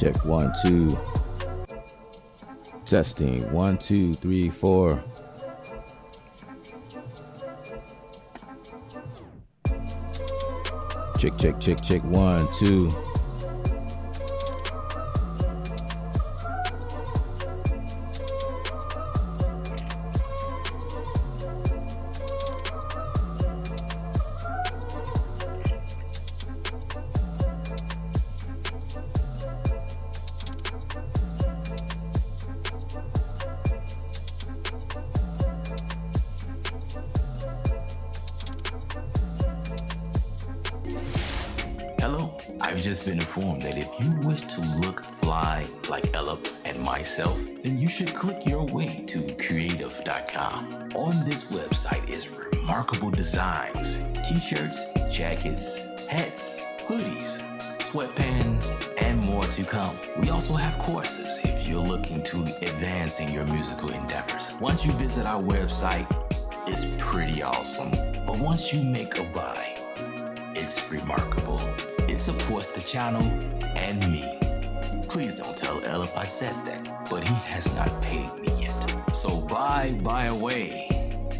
Check 1 2. Testing 1 2 3 4. Check 1 2. Hello, I've just been informed that if you wish to look fly like Ella and myself, then you should click your way to creative.com. On this website is remarkable designs, t-shirts, jackets, hats, hoodies, sweatpants, and more to come. We also have courses if you're looking to advance in your musical endeavors. Once you visit our website, it's pretty awesome. But once you make a buy, it's remarkable. It supports the channel and me. Please don't tell Ella I said that, but he has not paid me yet. So buy away.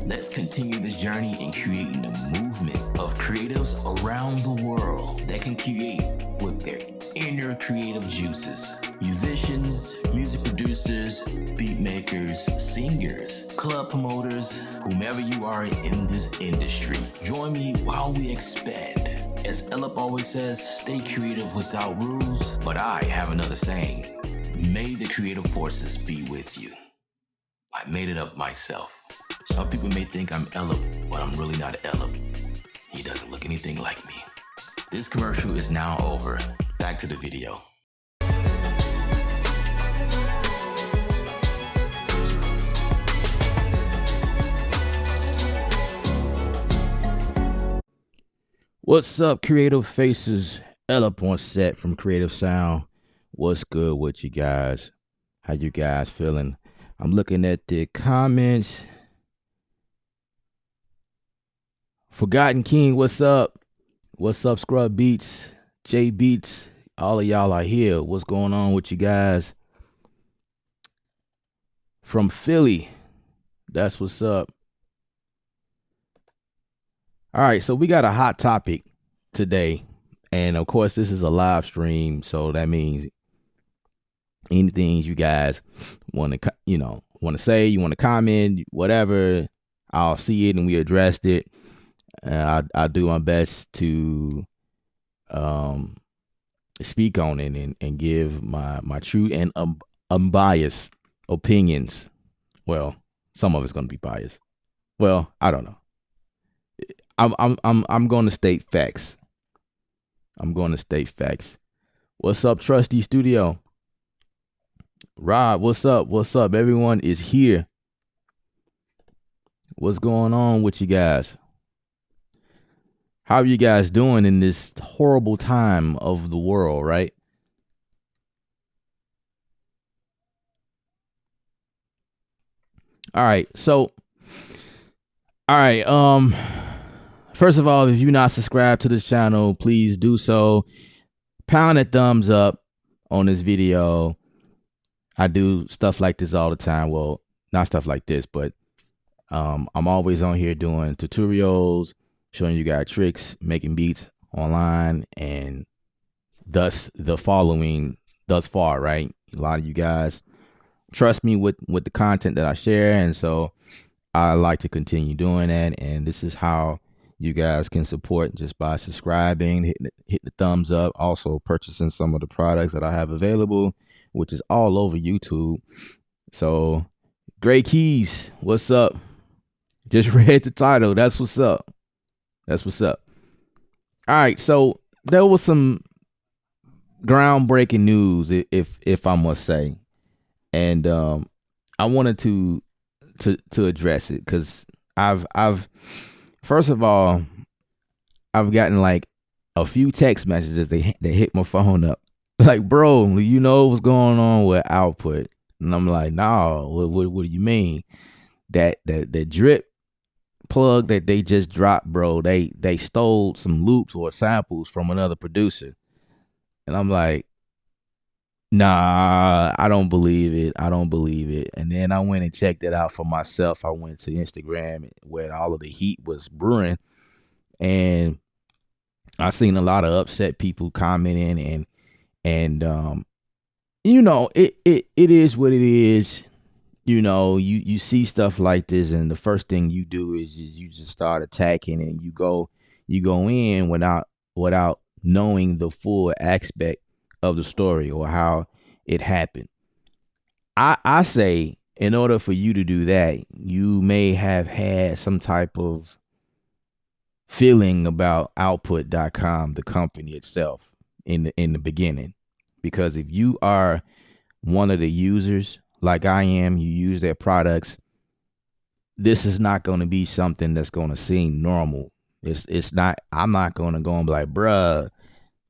Let's continue this journey in creating a movement of creatives around the world that can create with their inner creative juices. Musicians, music producers, beat makers, singers, club promoters, whomever you are in this industry, join me while we expand. As Ella always says, stay creative without rules, but I have another saying. May the creative forces be with you. I made it up myself. Some people may think I'm Ella, but I'm really not Ella. He doesn't look anything like me. This commercial is now over. Back to the video. What's up, creative faces? Ella on set from Creative Sound. What's good with you guys? How you guys feeling? I'm looking at the comments. Forgotten King, what's up? What's up, Scrub Beats, J Beats? All of y'all are here. What's going on with you guys? From Philly, that's what's up. All right, so we got a hot topic today. And of course, this is a live stream, so that means anything you guys want to, want to say, you want to comment, whatever, I'll see it and we addressed it. I'll do my best to speak on it and give my true and unbiased opinions. Well, some of it's going to be biased. Well, I don't know. I'm going to state facts. What's up, Trusty Studio? Rob, what's up? What's up? Everyone is here. What's going on with you guys? How are you guys doing in this horrible time of the world, right? All right. So, all right. If First of all, if you're not subscribed to this channel, please do so. Pound that thumbs up on this video. I do stuff like this all the time. Well, not stuff like this, but I'm always on here doing tutorials, showing you guys tricks, making beats online, and thus the following thus far, right? A lot of you guys trust me with the content that I share, and so I like to continue doing that. And this is how you guys can support just by subscribing, hit the thumbs up, also purchasing some of the products that I have available, which is all over YouTube. So, Gray Keys, what's up? Just read the title. That's what's up. That's what's up. All right, so there was some groundbreaking news, if I must say, and I wanted to address it because I've first of all I've gotten like a few text messages that hit my phone up like, bro, you know what's going on with output, and I'm like, nah, what do you mean? That drip plug that they just dropped, bro, they stole some loops or samples from another producer, and I'm like, nah, I don't believe it. I don't believe it. And then I went and checked it out for myself. I went to Instagram where all of the heat was brewing, and I seen a lot of upset people commenting, and it is what it is. You see stuff like this, and the first thing you do is you just start attacking, and you go in without knowing the full aspect of the story or how it happened. I say in order for you to do that, you may have had some type of feeling about output.com, the company itself, in the beginning. Because if you are one of the users like I am, you use their products, this is not going to be something that's going to seem normal. It's not. I'm not going to go and be like, bruh,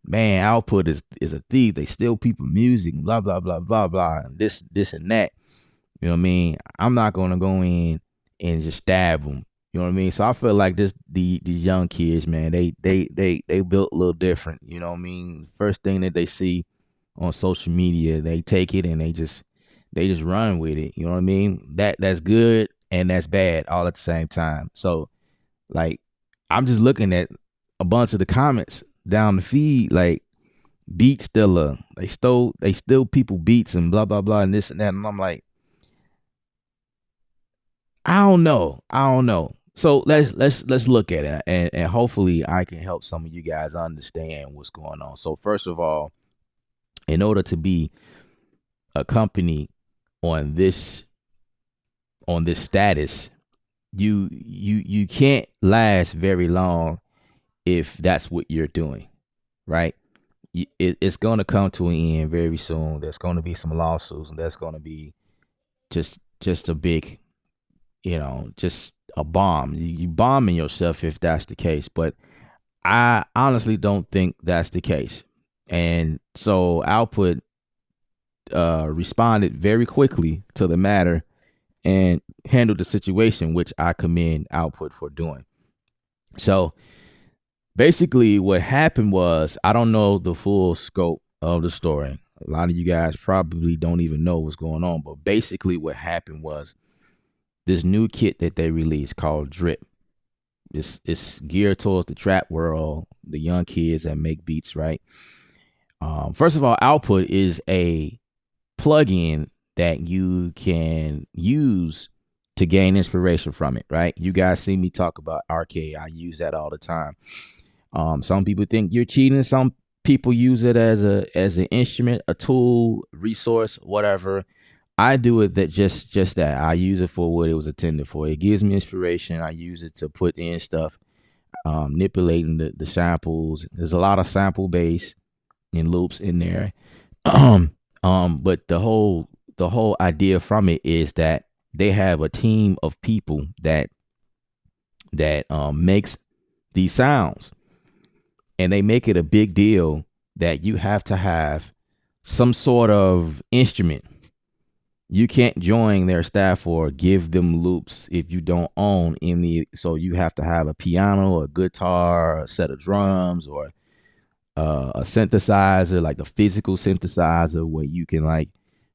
man, output is a thief. They steal people music, blah blah blah blah blah, and this and that. You know what I mean? I'm not gonna go in and just stab them. You know what I mean? So I feel like these young kids, man, they built a little different. You know what I mean? First thing that they see on social media, they take it and they just run with it. You know what I mean? That's good and that's bad all at the same time. So like, I'm just looking at a bunch of the comments down the feed, like, beat stiller. They steal people beats and blah blah blah and this and that. And I'm like, I don't know. I don't know. So let's look at it, and hopefully I can help some of you guys understand what's going on. So first of all, in order to be a company on this status, you can't last very long if that's what you're doing, right? It's going to come to an end very soon. There's going to be some lawsuits, and there's going to be just a big, just a bomb. You bombing yourself if that's the case. But I honestly don't think that's the case. And so Output responded very quickly to the matter and handled the situation, which I commend Output for doing. So basically, what happened was, I don't know the full scope of the story. A lot of you guys probably don't even know what's going on. But basically, what happened was this new kit that they released called Drip. It's geared towards the trap world, the young kids that make beats, right? First of all, Output is a plugin that you can use to gain inspiration from it, right? You guys see me talk about arcade. I use that all the time. Some people think you're cheating. Some people use it as an instrument, a tool, resource, whatever. I do it that just that. I use it for what it was intended for. It gives me inspiration. I use it to put in stuff, manipulating the samples. There's a lot of sample bass and loops in there. But the whole idea from it is that they have a team of people that makes these sounds, and they make it a big deal that you have to have some sort of instrument. You can't join their staff or give them loops if you don't own any. So you have to have a piano, a guitar, a set of drums, or a synthesizer, like a physical synthesizer where you can like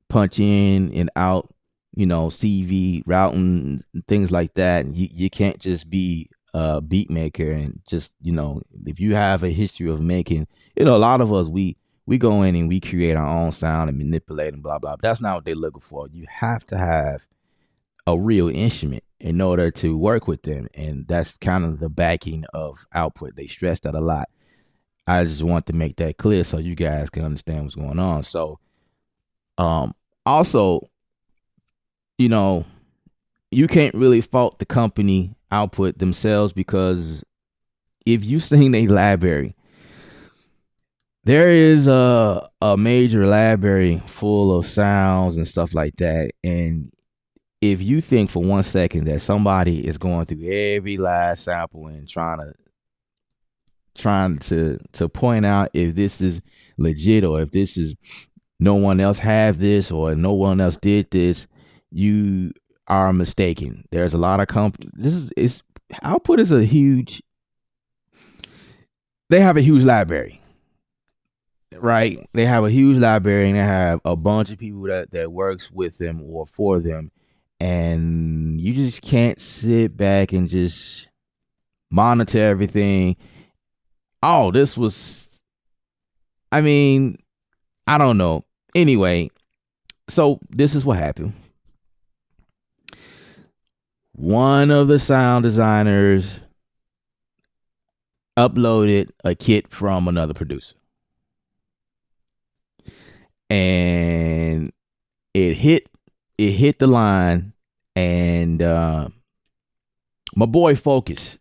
punch in and out, CV routing and things like that. And you can't just be a beat maker and just, if you have a history of making, a lot of us, we go in and we create our own sound and manipulate and blah blah. That's not what they're looking for. You have to have a real instrument in order to work with them, and that's kind of the backing of output. They stress that a lot. I just want to make that clear so you guys can understand what's going on. So, um, also, you know, you can't really fault the company output themselves because if you sing a library, there is a major library full of sounds and stuff like that. And if you think for 1 second that somebody is going through every last sample and trying to point out if this is legit or if this is no one else have this or no one else did this, you are mistaken. There's a lot of this is output is a huge. They have a huge library, right? They have a huge library and they have a bunch of people that works with them or for them, and you just can't sit back and just monitor everything. Oh, this was. I mean, I don't know. Anyway, so this is what happened. One of the sound designers uploaded a kit from another producer, and it hit the line, and my boy Focus,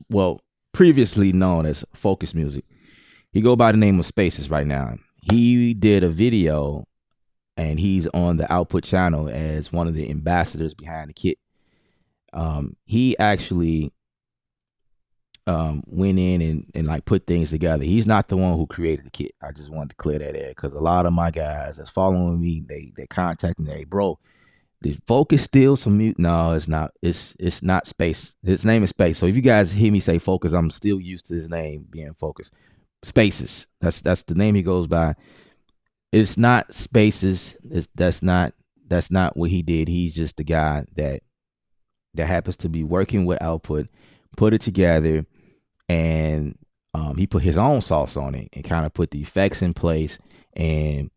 well, previously known as Focus Music, he go by the name of Spaces right now. He did a video, and he's on the Output channel as one of the ambassadors behind the kit. He actually went in and like put things together. He's not the one who created the kit. I just wanted to clear that air because a lot of my guys that's following me, they contact me. Hey, bro, did Focus steal some mute? No, it's not. It's not Space. His name is Space. So if you guys hear me say Focus, I'm still used to his name being Focus. Spaces. That's the name he goes by. It's not Spaces. That's not what he did. He's just the guy that happens to be working with Output, put it together, and he put his own sauce on it and kind of put the effects in place and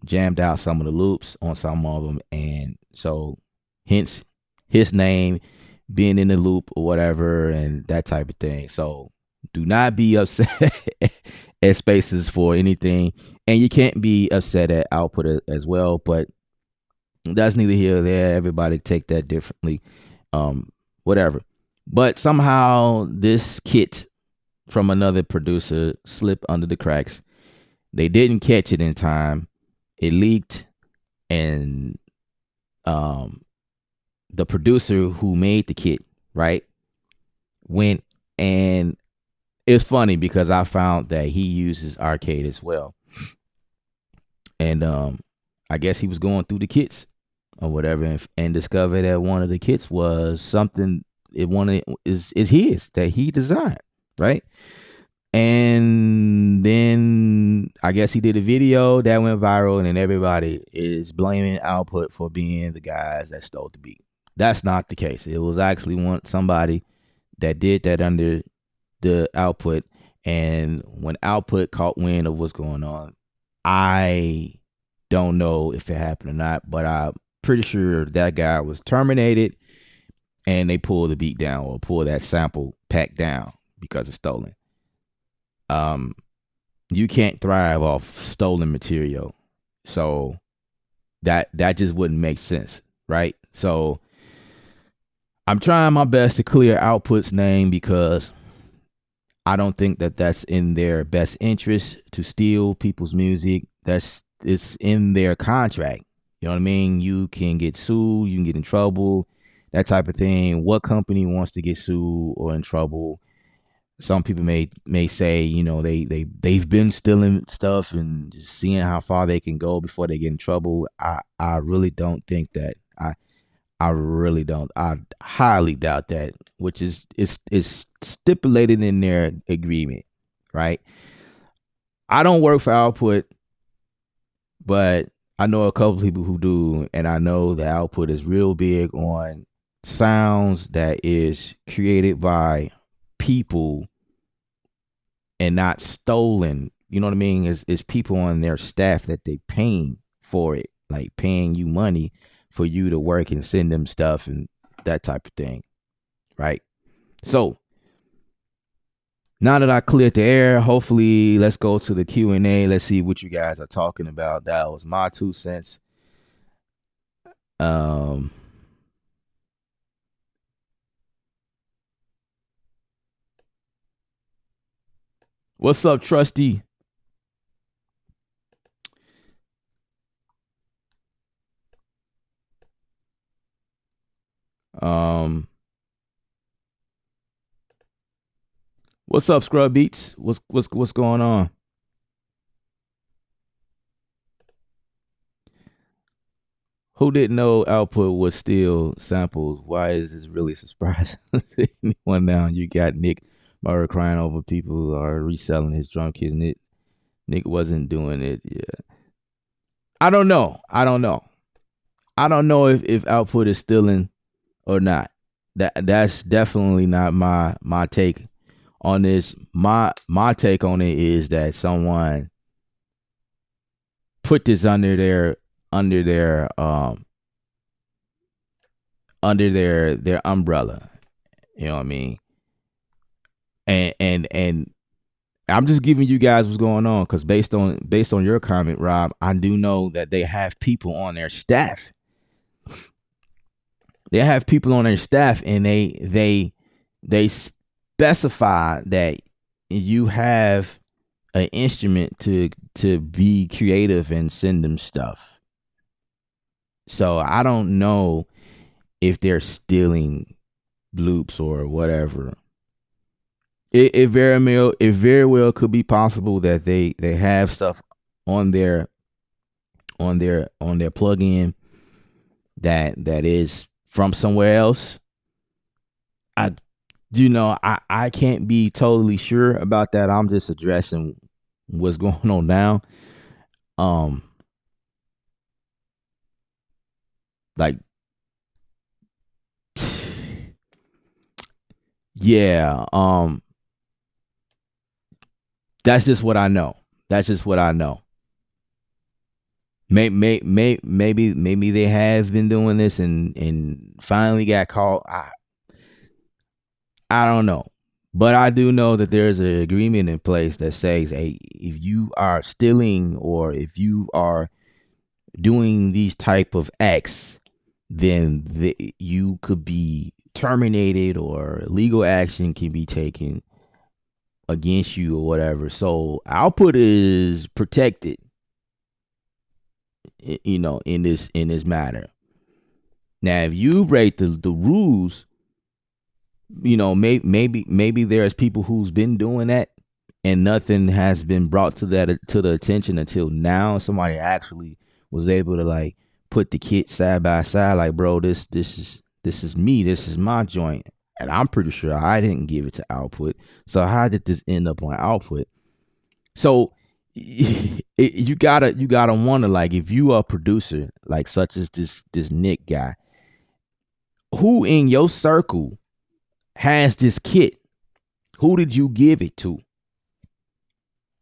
jammed out some of the loops on some of them, and so hence his name being in the loop or whatever and that type of thing. So do not be upset at Spaces for anything, and you can't be upset at Output as well. But that's neither here or there. Everybody take that differently, whatever. But somehow this kit from another producer slipped under the cracks. They didn't catch it in time. It leaked, and um, the producer who made the kit, right, went, and it's funny because I found that he uses arcade as well, and I guess he was going through the kits or whatever, and discovered that one of the kits was something. It one is his that he designed, right? And then I guess he did a video that went viral, and then everybody is blaming Output for being the guys that stole the beat. That's not the case. It was actually somebody that did that under the Output, and when Output caught wind of what's going on, I don't know if it happened or not, but I'm pretty sure that guy was terminated, and they pulled the beat down or pulled that sample pack down because it's stolen. Um, you can't thrive off stolen material. So that just wouldn't make sense, right? So I'm trying my best to clear Output's name because I don't think that that's in their best interest to steal people's music. It's in their contract. You know what I mean? You can get sued, you can get in trouble, that type of thing. What company wants to get sued or in trouble? some people may say, they've been stealing stuff and just seeing how far they can go before they get in trouble. I really don't think that. I really don't. I highly doubt that. Which is stipulated in their agreement, right? I don't work for Output, but I know a couple people who do, and I know the Output is real big on sounds that is created by people and not stolen. You know what I mean? Is people on their staff that they paying for it, like paying you money for you to work and send them stuff and that type of thing, right? So now that I cleared the air, hopefully let's go to the Q&A. Let's see what you guys are talking about. That was my 2 cents. Um, what's up, Trusty? Um, what's up, Scrub Beats? What's going on? Who didn't know Output was still samples? Why is this really surprising? Anyone now? You got Nick Murray crying over people are reselling his drum kits. Nick wasn't doing it. Yeah, I don't know. I don't know if Output is stealing or not. That's definitely not my take on this. My take on it is that someone put this under their their umbrella. You know what I mean? And I'm just giving you guys what's going on because based on your comment, Rob, I do know that they have people on their staff. They have people on their staff, and they specify that you have an instrument to be creative and send them stuff. So I don't know if they're stealing loops or whatever. It very well could be possible that they have stuff on their on their plug-in that is from somewhere else. I I can't be totally sure about that. I'm just addressing what's going on now. Um like yeah, that's just what I know. That's just what I know. Maybe they have been doing this and finally got caught. I don't know. But I do know that there's an agreement in place that says, hey, if you are stealing or if you are doing these type of acts, then you could be terminated or legal action can be taken against you or whatever. So Output is protected, in this matter. Now, if you break the rules, maybe there's people who's been doing that and nothing has been brought to the attention until now. Somebody actually was able to like put the kit side by side, like, bro, this is me, this is my joint, and I'm pretty sure I didn't give it to Output. So how did this end up on Output? So you gotta wonder, like, if you are a producer like such as this Nick guy, who in your circle has this kit? Who did you give it to?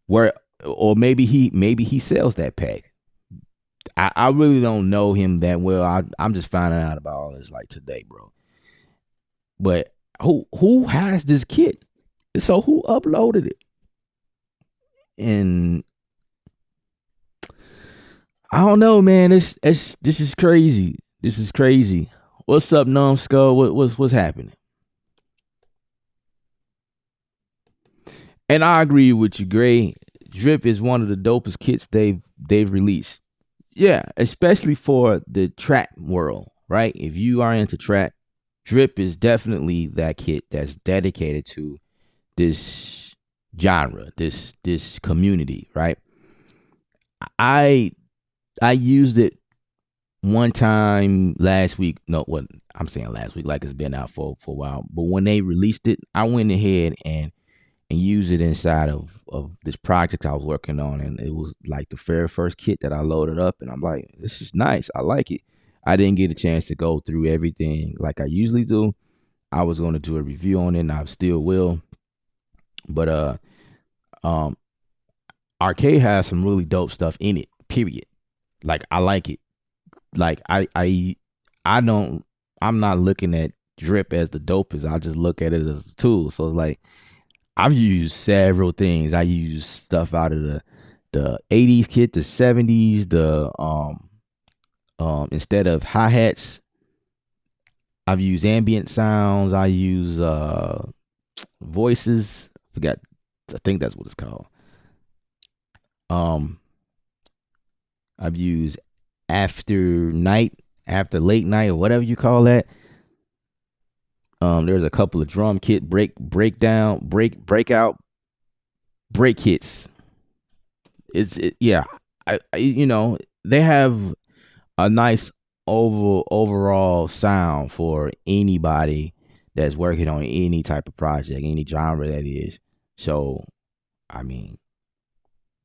Where, or maybe he sells that pack. I really don't know him that well. I'm just finding out about all this like today, bro. But who has this kit? So who uploaded it? And I don't know, man. This is crazy. This is crazy. What's up, numbskull? What's happening? And I agree with you, Gray. Drip is one of the dopest kits they've released. Yeah, especially for the trap world, right? If you are into trap, Drip is definitely that kit that's dedicated to this genre, this community, right? I I used it one time last week. No, what I'm saying last week, like it's been out for a while. But when they released it, I went ahead and used it inside of this project I was working on, and it was like the very first kit that I loaded up, and I'm like, this is nice. I like it. I didn't get a chance to go through everything like I usually do. I was going to do a review on it, and I still will. But um, Arcade has some really dope stuff in it. Period. Like I like it. Like I don't. I'm not looking at drip as the dopest. I just look at it as a tool. So it's like I've used several things. I use stuff out of the 80s kit, the 70s, the instead of hi-hats, I've used ambient sounds. I use voices. Forgot, I think that's what it's called. Um I've used after night, after late night, or whatever you call that. There's a couple of drum kit breakdown, breakout break hits. Yeah. I they have a nice overall sound for anybody that's working on any type of project, any genre that is. So I mean,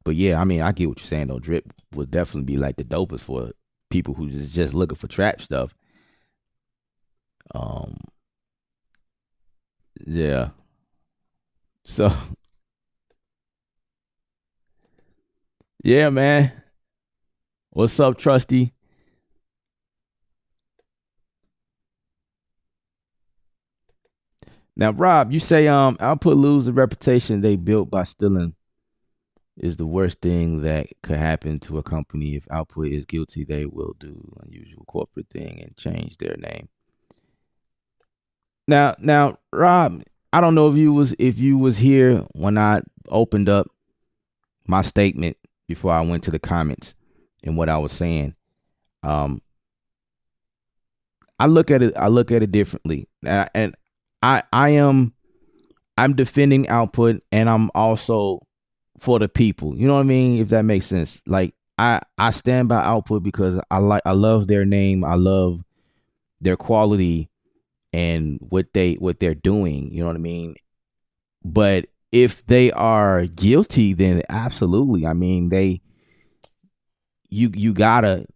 but yeah, I mean, I get what you're saying though. Drip would definitely be like the dopest for people who just looking for trap stuff. Um, yeah. So yeah, man. What's up, Trusty? Now, Rob, you say output lose the reputation they built by stealing is the worst thing that could happen to a company. If output is guilty, they will do unusual corporate thing and change their name. Now, Rob, I don't know if you was here when I opened up my statement before I went to the comments and what I was saying. Um, I look at it differently, and I am I'm defending output, and I'm also for the people. You know what I mean? If that makes sense. Like I stand by output because I love their name. I love their quality and what they're doing. You know what I mean? But if they are guilty, then absolutely. I mean, you gotta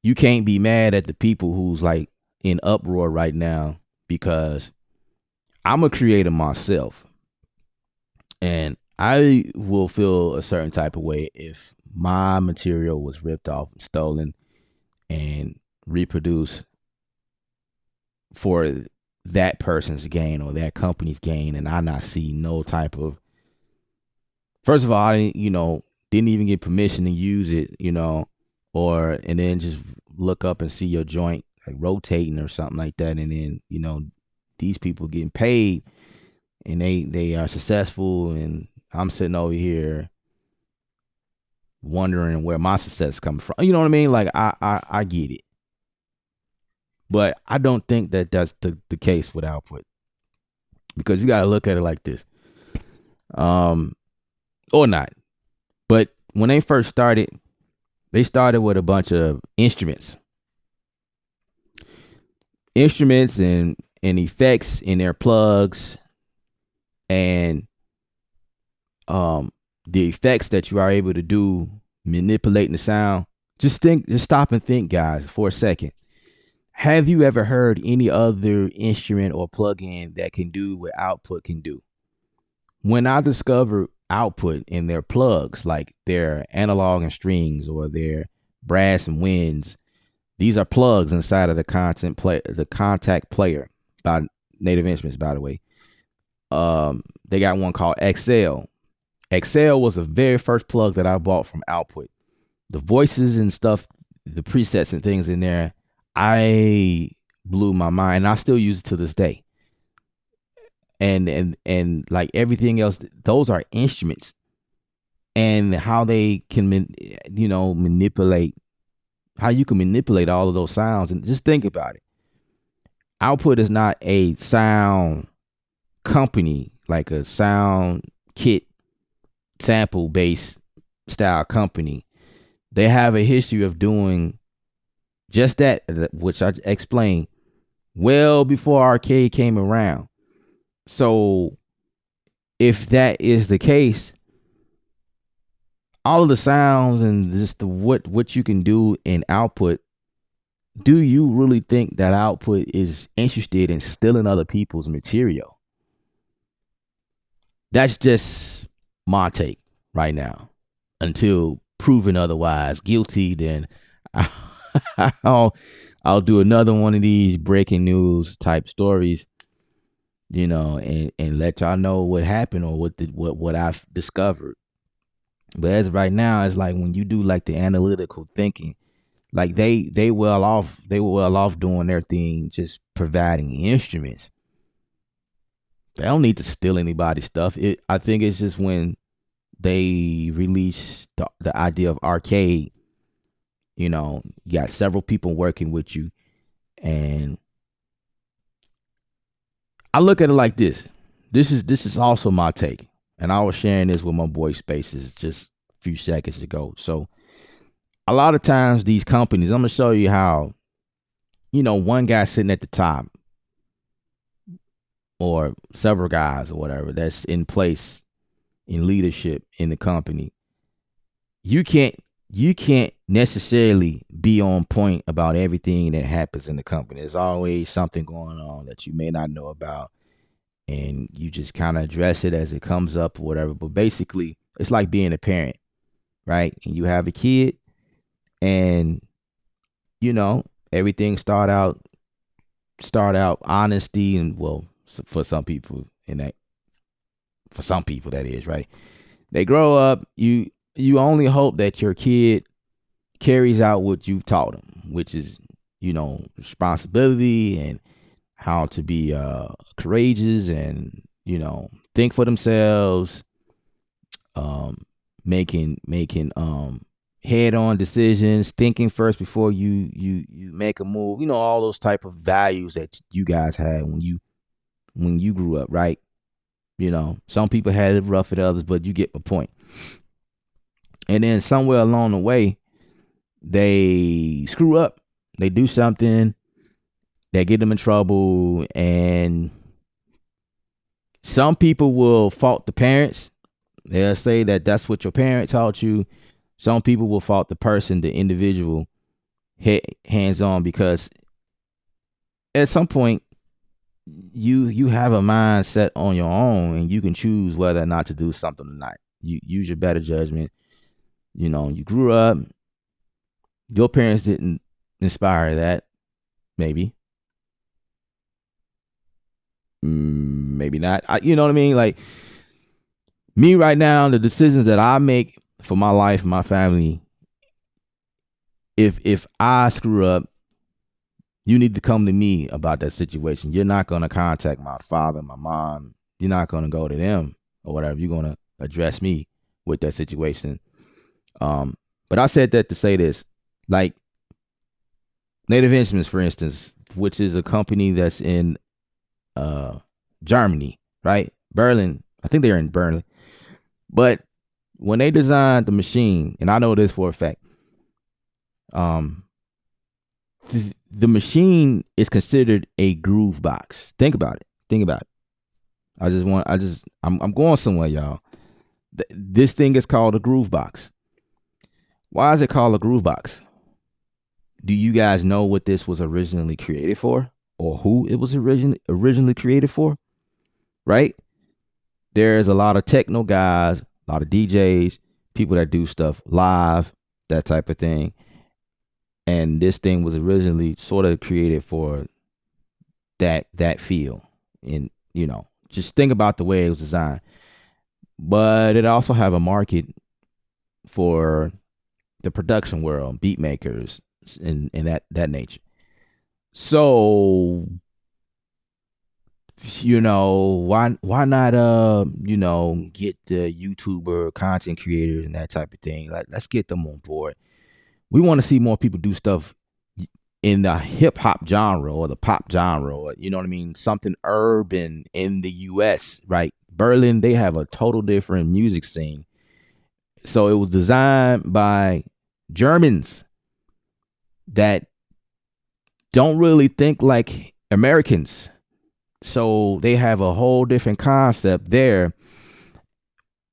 you can't be mad at the people who's like in uproar right now because I'm a creator myself, and I will feel a certain type of way if my material was ripped off and stolen and reproduced for that person's gain or that company's gain, and I not see no type of. First of all, I didn't, didn't even get permission to use it, or and then just look up and see your joint like rotating or something like that, and then these people getting paid and they are successful, and I'm sitting over here wondering where my success coming from. You know what I mean? Like I get it, but I don't think that that's the case with output because you got to look at it like this, um, or not. But when they first started, they started with a bunch of instruments and effects in their plugs, and the effects that you are able to do manipulating the sound. Just stop and think, guys, for a second. Have you ever heard any other instrument or plugin that can do what output can do? When I discovered output in their plugs, like their analog and strings or their brass and winds, these are plugs inside of the contact player by Native Instruments, by the way. They got one called XL. XL was the very first plug that I bought from Output. The voices and stuff, the presets and things in there, I blew my mind. And I still use it to this day. And like everything else, those are instruments, and how they can manipulate, how you can manipulate all of those sounds. And just think about it. Output is not a sound company like a sound kit sample based style company. They have a history of doing just that, which I explained well before arcade came around. So if that is the case, all of the sounds and just the what you can do in output, do you really think that output is interested in stealing other people's material? That's just my take right now. Until proven otherwise guilty, then I'll I'll do another one of these breaking news type stories, and let y'all know what happened or what I've discovered. But as of right now, it's like when you do like the analytical thinking, like they were well off doing their thing, just providing instruments. They don't need to steal anybody's stuff. I think it's just when they release the idea of arcade, you got several people working with you, and I look at it like this. This is also my take, and I was sharing this with my boy Spaces just a few seconds ago. So a lot of times these companies, I'm gonna show you how, one guy sitting at the top or several guys or whatever that's in place in leadership in the company. You can't necessarily be on point about everything that happens in the company. There's always something going on that you may not know about, and you just kind of address it as it comes up or whatever. But basically, it's like being a parent, right? And you have a kid, and everything start out honesty, and well, for some people, that is right. They grow up. You only hope that your kid carries out what you've taught them, which is responsibility and how to be courageous and think for themselves, um, making head on decisions, thinking first before you make a move. All those type of values that you guys had when you grew up, right? Some people had it rough at others, but you get my point. And then somewhere along the way, they screw up. They do something that get them in trouble, and some people will fault the parents. They'll say that that's what your parent taught you. Some people will fault the person, the individual, hands on, because at some point you have a mindset on your own, and you can choose whether or not to do something or not. You use your better judgment. You grew up. Your parents didn't inspire that. Maybe, maybe not. You know what I mean? Like me right now, the decisions that I make for my life, my family. If I screw up, you need to come to me about that situation. You're not gonna contact my father, my mom. You're not gonna go to them or whatever. You're gonna address me with that situation. Um, but I said that to say this, like Native Instruments, for instance, which is a company that's in uh Germany, right? Berlin. I think they're in Berlin. But when they designed the machine, and I know this for a fact, um, the machine is considered a groove box. Think about it. Think about it. I'm going somewhere, y'all. This thing is called a groove box. Why is it called a groove box? Do you guys know what this was originally created for, or who it was originally created for? Right? There's a lot of techno guys, a lot of DJs, people that do stuff live, that type of thing. And this thing was originally sort of created for that feel. And just think about the way it was designed. But it also have a market for the production world, beat makers, and that nature. So why not get the YouTuber content creators and that type of thing. Like, let's get them on board. We want to see more people do stuff in the hip hop genre or the pop genre, or you know what I mean, something urban in the US, right? Berlin, they have a total different music scene. So it was designed by Germans that don't really think like Americans. So they have a whole different concept there,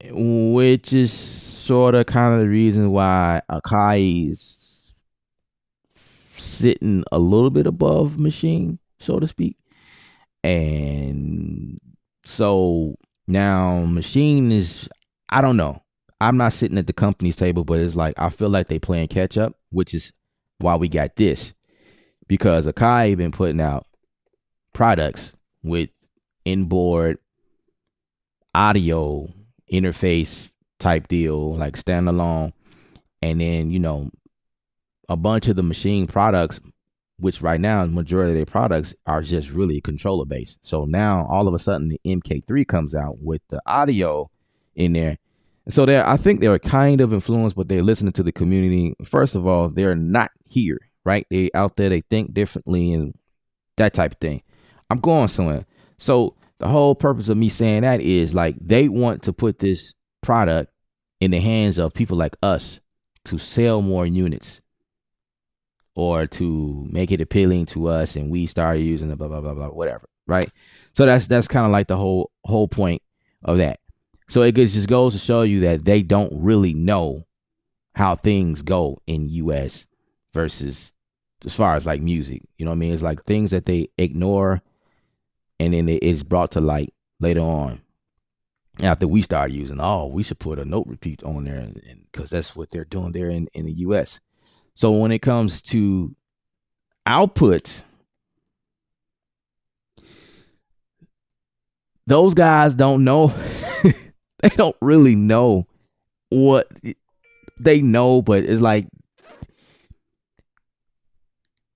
which is sort of kind of the reason why Akai is sitting a little bit above Machine, so to speak. And so now Machine is, I don't know. I'm not sitting at the company's table, but it's like I feel like they playing catch up, which is why we got this. Because Akai been putting out products with inboard audio interface type deal, like standalone, and then a bunch of the Machine products, which right now the majority of their products are just really controller based. So now all of a sudden the MK3 comes out with the audio in there. And so I think they're kind of influenced, but they're listening to the community. First of all, they're not here, right? They out there, they think differently and that type of thing. I'm going somewhere. So the whole purpose of me saying that is like they want to put this product in the hands of people like us to sell more units or to make it appealing to us and we start using it, blah blah blah blah, whatever, right? So that's kind of like the whole point of that. So it just goes to show you that they don't really know how things go in US versus as far as like music. You know what I mean? It's like things that they ignore and then it's brought to light later on after we start using. Oh, we should put a note repeat on there, and because that's what they're doing there in the US. So when it comes to output, those guys don't know. They don't really know what they know, but it's like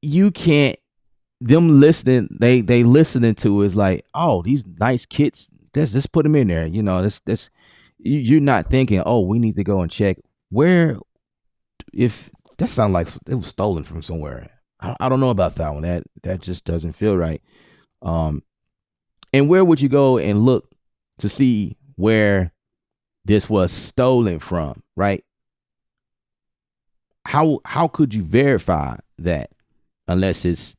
you can't. Them listening, they listening to is like, oh, these nice kids. Let's just put them in there. This you're not thinking, oh, we need to go and check where if that sounds like it was stolen from somewhere. I don't know about that one. That just doesn't feel right. Um, and where would you go and look to see where this was stolen from? Right? How could you verify that unless it's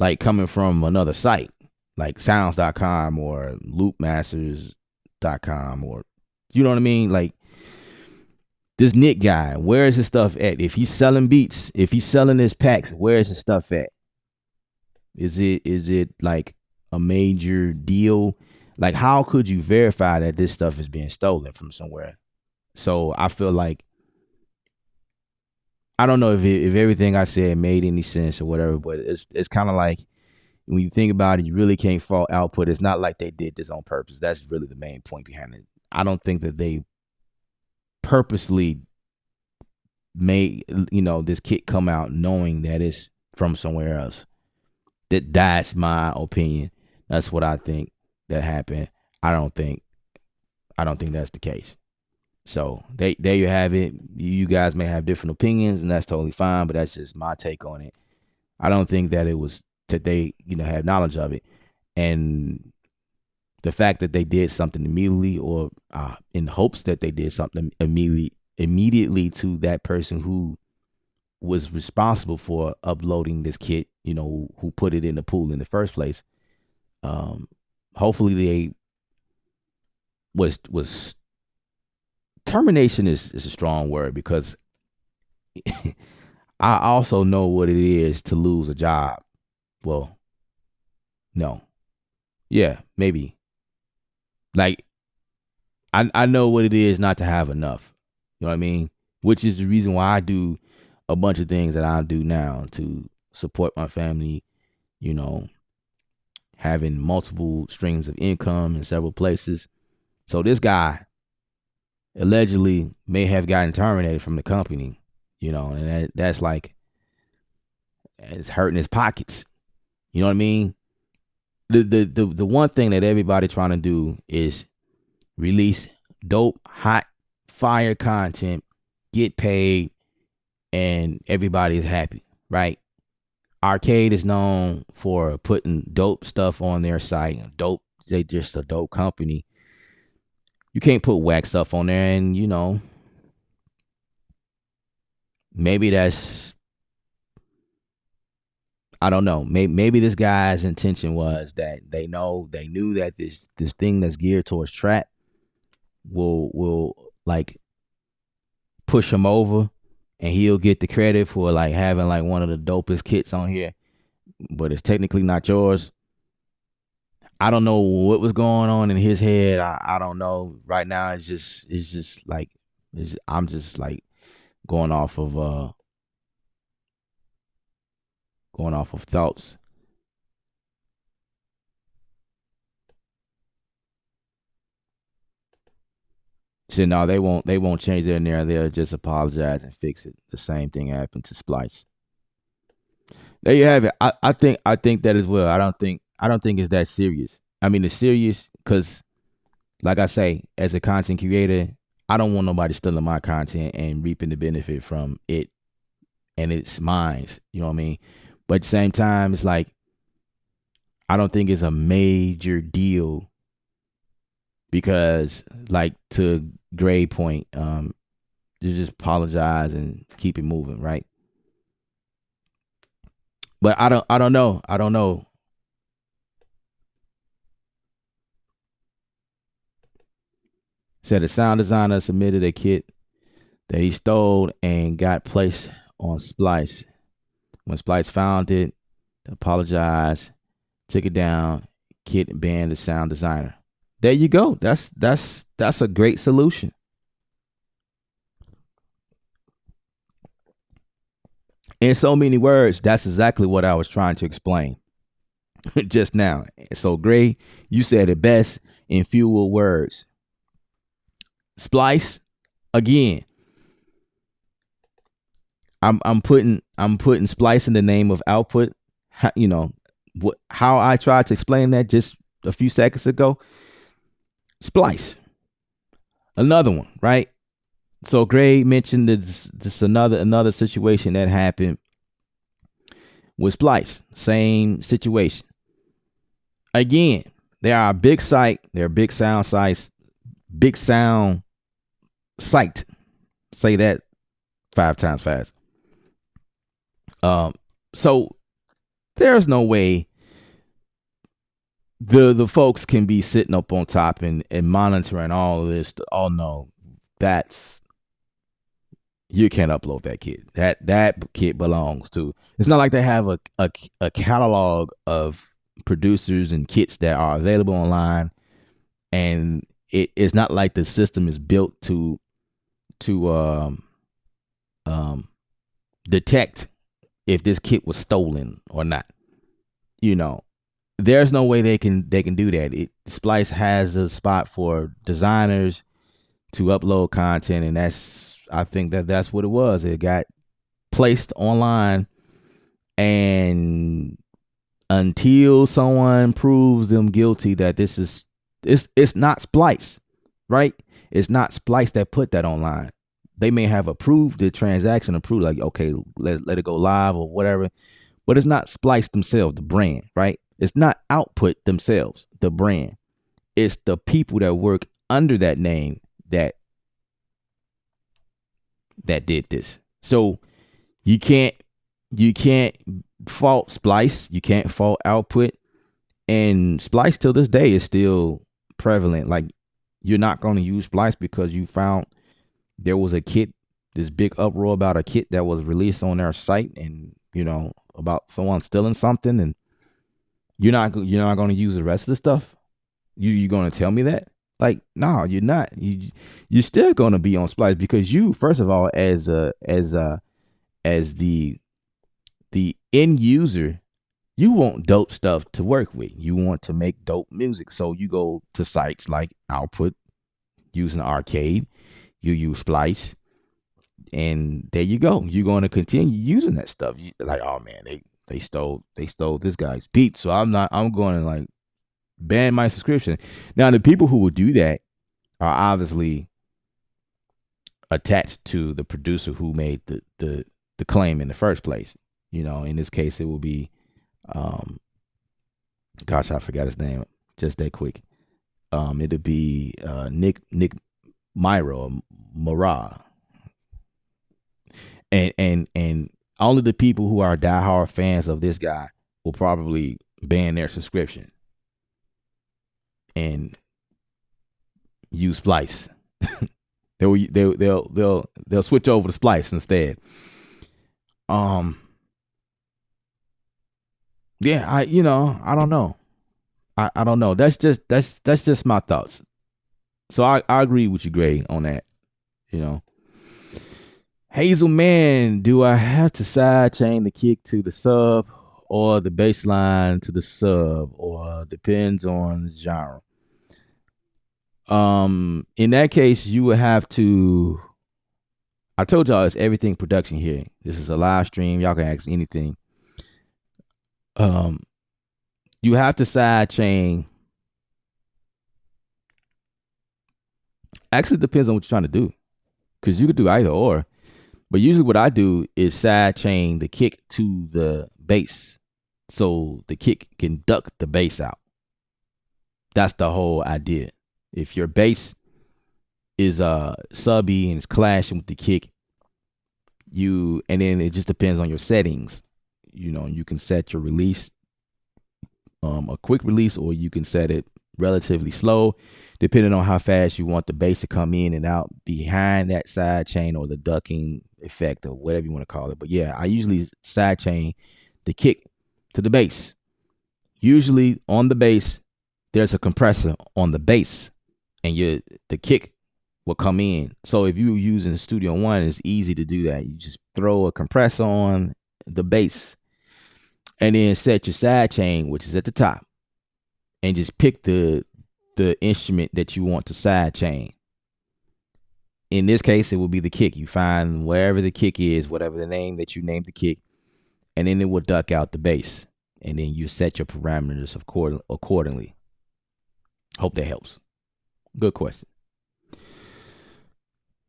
like coming from another site like sounds.com or loopmasters.com, or you know what I mean? Like this Nick guy, where is his stuff at? If he's selling beats, if he's selling his packs, where is his stuff at? Is it like a major deal? Like how could you verify that this stuff is being stolen from somewhere? So I feel like I don't know if everything I said made any sense or whatever, but it's kind of like when you think about it, you really can't fault output. It's not like they did this on purpose. That's really the main point behind it. I don't think that they purposely made this kit come out knowing that it's from somewhere else. That's my opinion. That's what I think that happened. I don't think that's the case. So there you have it. You guys may have different opinions, and that's totally fine. But that's just my take on it. I don't think that it was that they had knowledge of it, and the fact that they did something immediately, or in hopes that they did something immediately to that person who was responsible for uploading this kit, who put it in the pool in the first place. Hopefully they was termination is a strong word, because I also know what it is to lose a job. Well, no. Yeah, maybe. Like I know what it is not to have enough. You know what I mean? Which is the reason why I do a bunch of things that I do now to support my family, you know, having multiple streams of income in several places. So this guy allegedly may have gotten terminated from the company, and that's like it's hurting his pockets. You know what I mean? The one thing that everybody trying to do is release dope, hot, fire content, get paid, and everybody is happy, right? Arcade is known for putting dope stuff on their site. Dope, they just a dope company. You can't put whack stuff on there, and maybe that's, I don't know. Maybe this guy's intention was that they knew that this thing that's geared towards trap will like push him over, and he'll get the credit for like having like one of the dopest kits on here, but it's technically not yours. I don't know what was going on in his head. I don't know. Right now, it's just like I'm just like going off of uh going off of thoughts. So no, they won't change their narrative. They'll just apologize and fix it. The same thing happened to Splice. There you have it. I think that as well. I don't think it's that serious. I mean, it's serious because, like I say, as a content creator, I don't want nobody stealing my content and reaping the benefit from it, and it's mine. You know what I mean? But at the same time, it's like I don't think it's a major deal because, like, to grade point, you just apologize and keep it moving, right? But I don't know. I don't know. Said the sound designer submitted a kit that he stole and got placed on Splice. When Splice found it, apologized, took it down, kit banned the sound designer. There you go. That's a great solution. In so many words, that's exactly what I was trying to explain just now. So Gray, you said it best in fewer words. Splice again. I'm putting splice in the name of output. How I tried to explain that just a few seconds ago. Splice, another one, right? So Gray mentioned this another situation that happened with Splice. Same situation. Again, they are a big site. They're big sound sites. Big sound site. Say that 5 times fast. Um, so there's no way the folks can be sitting up on top and monitoring all of this. Oh no, that's you can't upload that kit. That kit belongs to. It's not like they have a catalog of producers and kits that are available online, and it's not like the system is built to um detect if this kit was stolen or not. You know, there's no way they can do that. Splice has a spot for designers to upload content, and I think that's what it was. It got placed online, and until someone proves them guilty that it's not Splice, right? It's not Splice that put that online. They may have approved the transaction, approved like okay, let it go live or whatever, but it's not Splice themselves, the brand, right? It's not Output themselves, the brand. It's the people that work under that name that did this. So you can't you can't fault Splice, you can't fault Output, and Splice till this day is still prevalent. Like you're not going to use Splice because you found there was a kit, this big uproar about a kit that was released on their site, and about someone stealing something, and you're not going to use the rest of the stuff. You going to tell me that? Like, no, you're not. You're still going to be on Splice because you, first of all, as the end user, you want dope stuff to work with. You want to make dope music, so you go to sites like Output using Arcade. You use Splice, and there you go. You're going to continue using that stuff. Like, oh man, they stole this guy's beat, so I'm going to like ban my subscription. Now, the people who will do that are obviously attached to the producer who made the claim in the first place. In this case, it will be, um, gosh, I forgot his name just that quick. It'll be Nick Myra or Mara, and only the people who are diehard fans of this guy will probably ban their subscription and use Splice. They'll switch over to Splice instead. Um, yeah, I don't know. I don't know. That's just my thoughts. So I agree with you, Gray, on that. You know, Hazel Man, do I have to side chain the kick to the sub or the bass line to the sub, or depends on the genre? In that case, you would have to. I told y'all it's everything production here. This is a live stream. Y'all can ask me anything. Um, you have to side chain. Actually, it depends on what you're trying to do, because you could do either or. But usually, what I do is side chain the kick to the bass, so the kick can duck the bass out. That's the whole idea. If your bass is subby and it's clashing with the kick, and then it just depends on your settings. You can set your release a quick release, or you can set it relatively slow, depending on how fast you want the bass to come in and out behind that side chain, or the ducking effect, or whatever you want to call it. But yeah, I usually side chain the kick to the bass. Usually on the bass, there's a compressor on the bass, and the kick will come in. So if you're using Studio One, it's easy to do that. You just throw a compressor on the bass, and then set your side chain, which is at the top, and just pick the instrument that you want to side chain. In this case, it will be the kick. You find wherever the kick is, whatever the name that you named the kick, and then it will duck out the bass. And then you set your parameters accordingly. Hope that helps. Good question.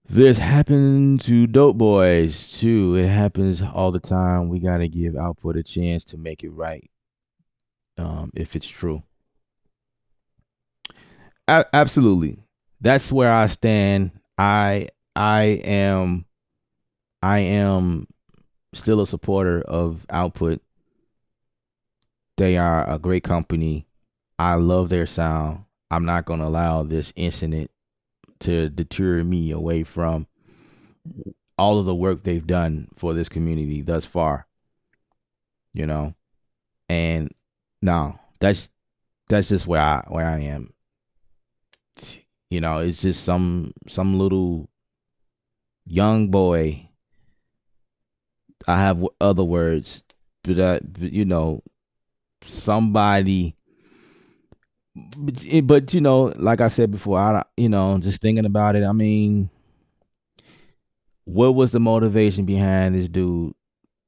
This happened to Dope Boys too. It happens all the time. We gotta give output a chance to make it right. If it's true, absolutely. That's where I stand. I am I am still a supporter of Output. They are a great company. I love their sound. I'm not going to allow this incident to deter me away from all of the work they've done for this community thus far. You know, and no, that's just where I am. It's just some little young boy. I have other words, but somebody. But like I said before, just thinking about it. I mean, what was the motivation behind this dude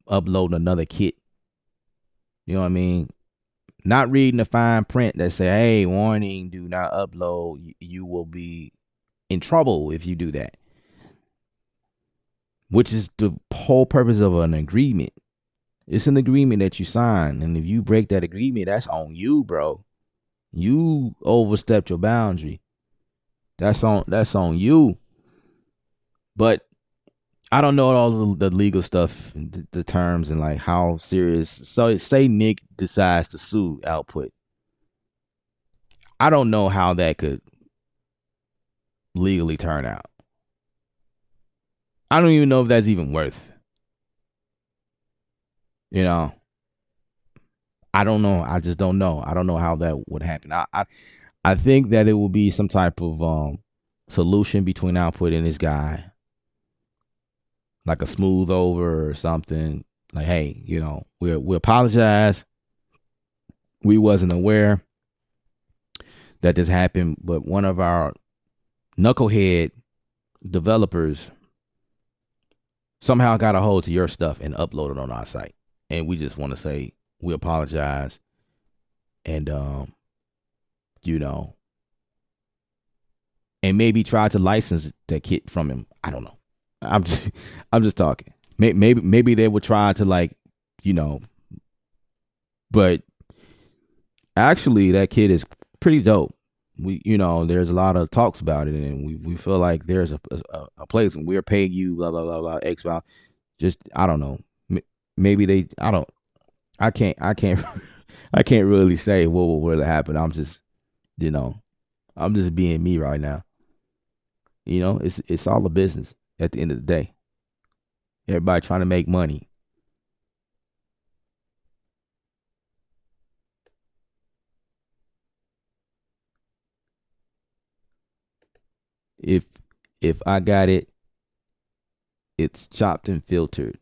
uploading another kit? You know what I mean? Not reading the fine print that say, "Hey, warning, do not upload. You will be in trouble if you do that." Which is the whole purpose of an agreement. It's an agreement that you sign, and if you break that agreement, that's on you, bro. You overstepped your boundary. That's on you. But I don't know all the legal stuff, the terms, and like how serious. So say Nick decides to sue Output. I don't know how that could legally turn out. I don't even know if that's even worth. You know, I don't know. I just don't know. I don't know how that would happen. I think that it will be some type of solution between Output and this guy, like a smooth over or something. Like, hey, we apologize. We wasn't aware that this happened, but one of our knucklehead developers somehow got a hold to your stuff and uploaded on our site, and we just want to say we apologize, and you know, and maybe try to license that kit from him. I don't know. I'm just I'm just talking. Maybe they would try to like you know, but actually that kid is pretty dope. There's a lot of talks about it, and we feel like there's a place, and we're paying you blah blah blah blah X blah. Just I don't know. Maybe they I don't I can't I can't really say what will really happen. You know I'm just being me right now. It's all a business at the end of the day. Everybody trying to make money. If if I got it, it's chopped and filtered.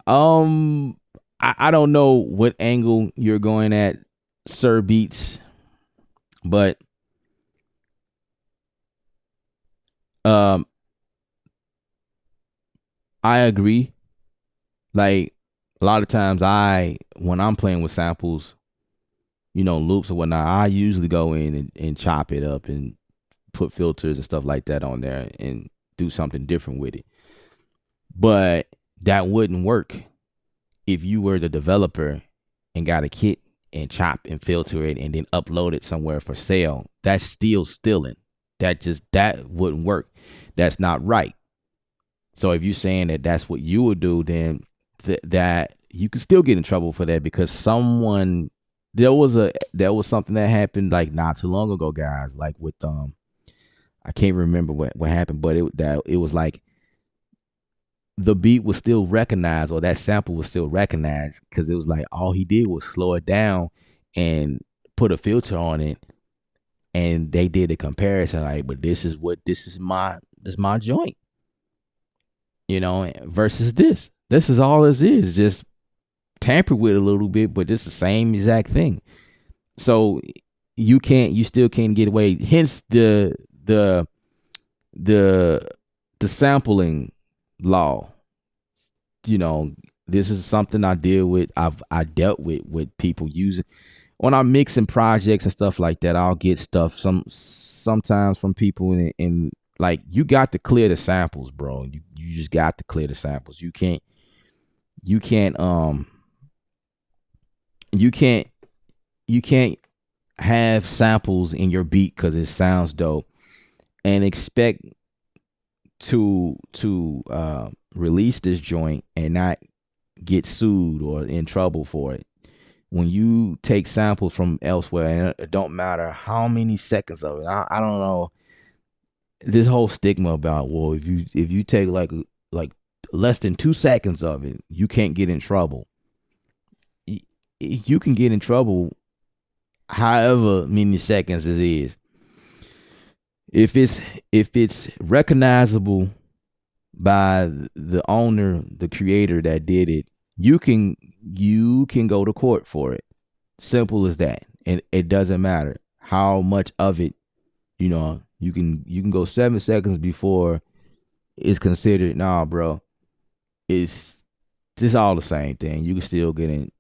Um, I don't know what angle you're going at, Sir Beats, but um, I agree. Like a lot of times, when I'm playing with samples, loops or whatnot, I usually go in and chop it up and put filters and stuff like that on there and do something different with it. But that wouldn't work if you were the developer and got a kit and chop and filter it and then upload it somewhere for sale. That's still stealing. That wouldn't work. That's not right. So if you're saying that that's what you would do, then that you could still get in trouble for that because someone there was something that happened like not too long ago, guys. Like with I can't remember what happened, but it was like the beat was still recognized or that sample was still recognized because it was like all he did was slow it down and put a filter on it, and they did a comparison like, but this is my joint, versus this is all this is, just tampered with a little bit, but it's the same exact thing. So you still can't get away, hence the the the sampling law. you know, this is something I deal with. I dealt with people using when I'm mixing projects and stuff like that. I'll get stuff sometimes from people and like you got to clear the samples, bro. You just got to clear the samples. You can't you can't you can't have samples in your beat because it sounds dope and expect to release this joint and not get sued or in trouble for it. When you take samples from elsewhere, and it don't matter how many seconds of it. I don't know this whole stigma about, well, if you take like less than 2 seconds of it, you can't get in trouble. You can get in trouble however many seconds it is. If it's recognizable by the owner, the creator that did it, you can go to court for it. Simple as that. And it doesn't matter how much of it, you can go 7 seconds before it's considered, nah, bro. It's just all the same thing. You can still get in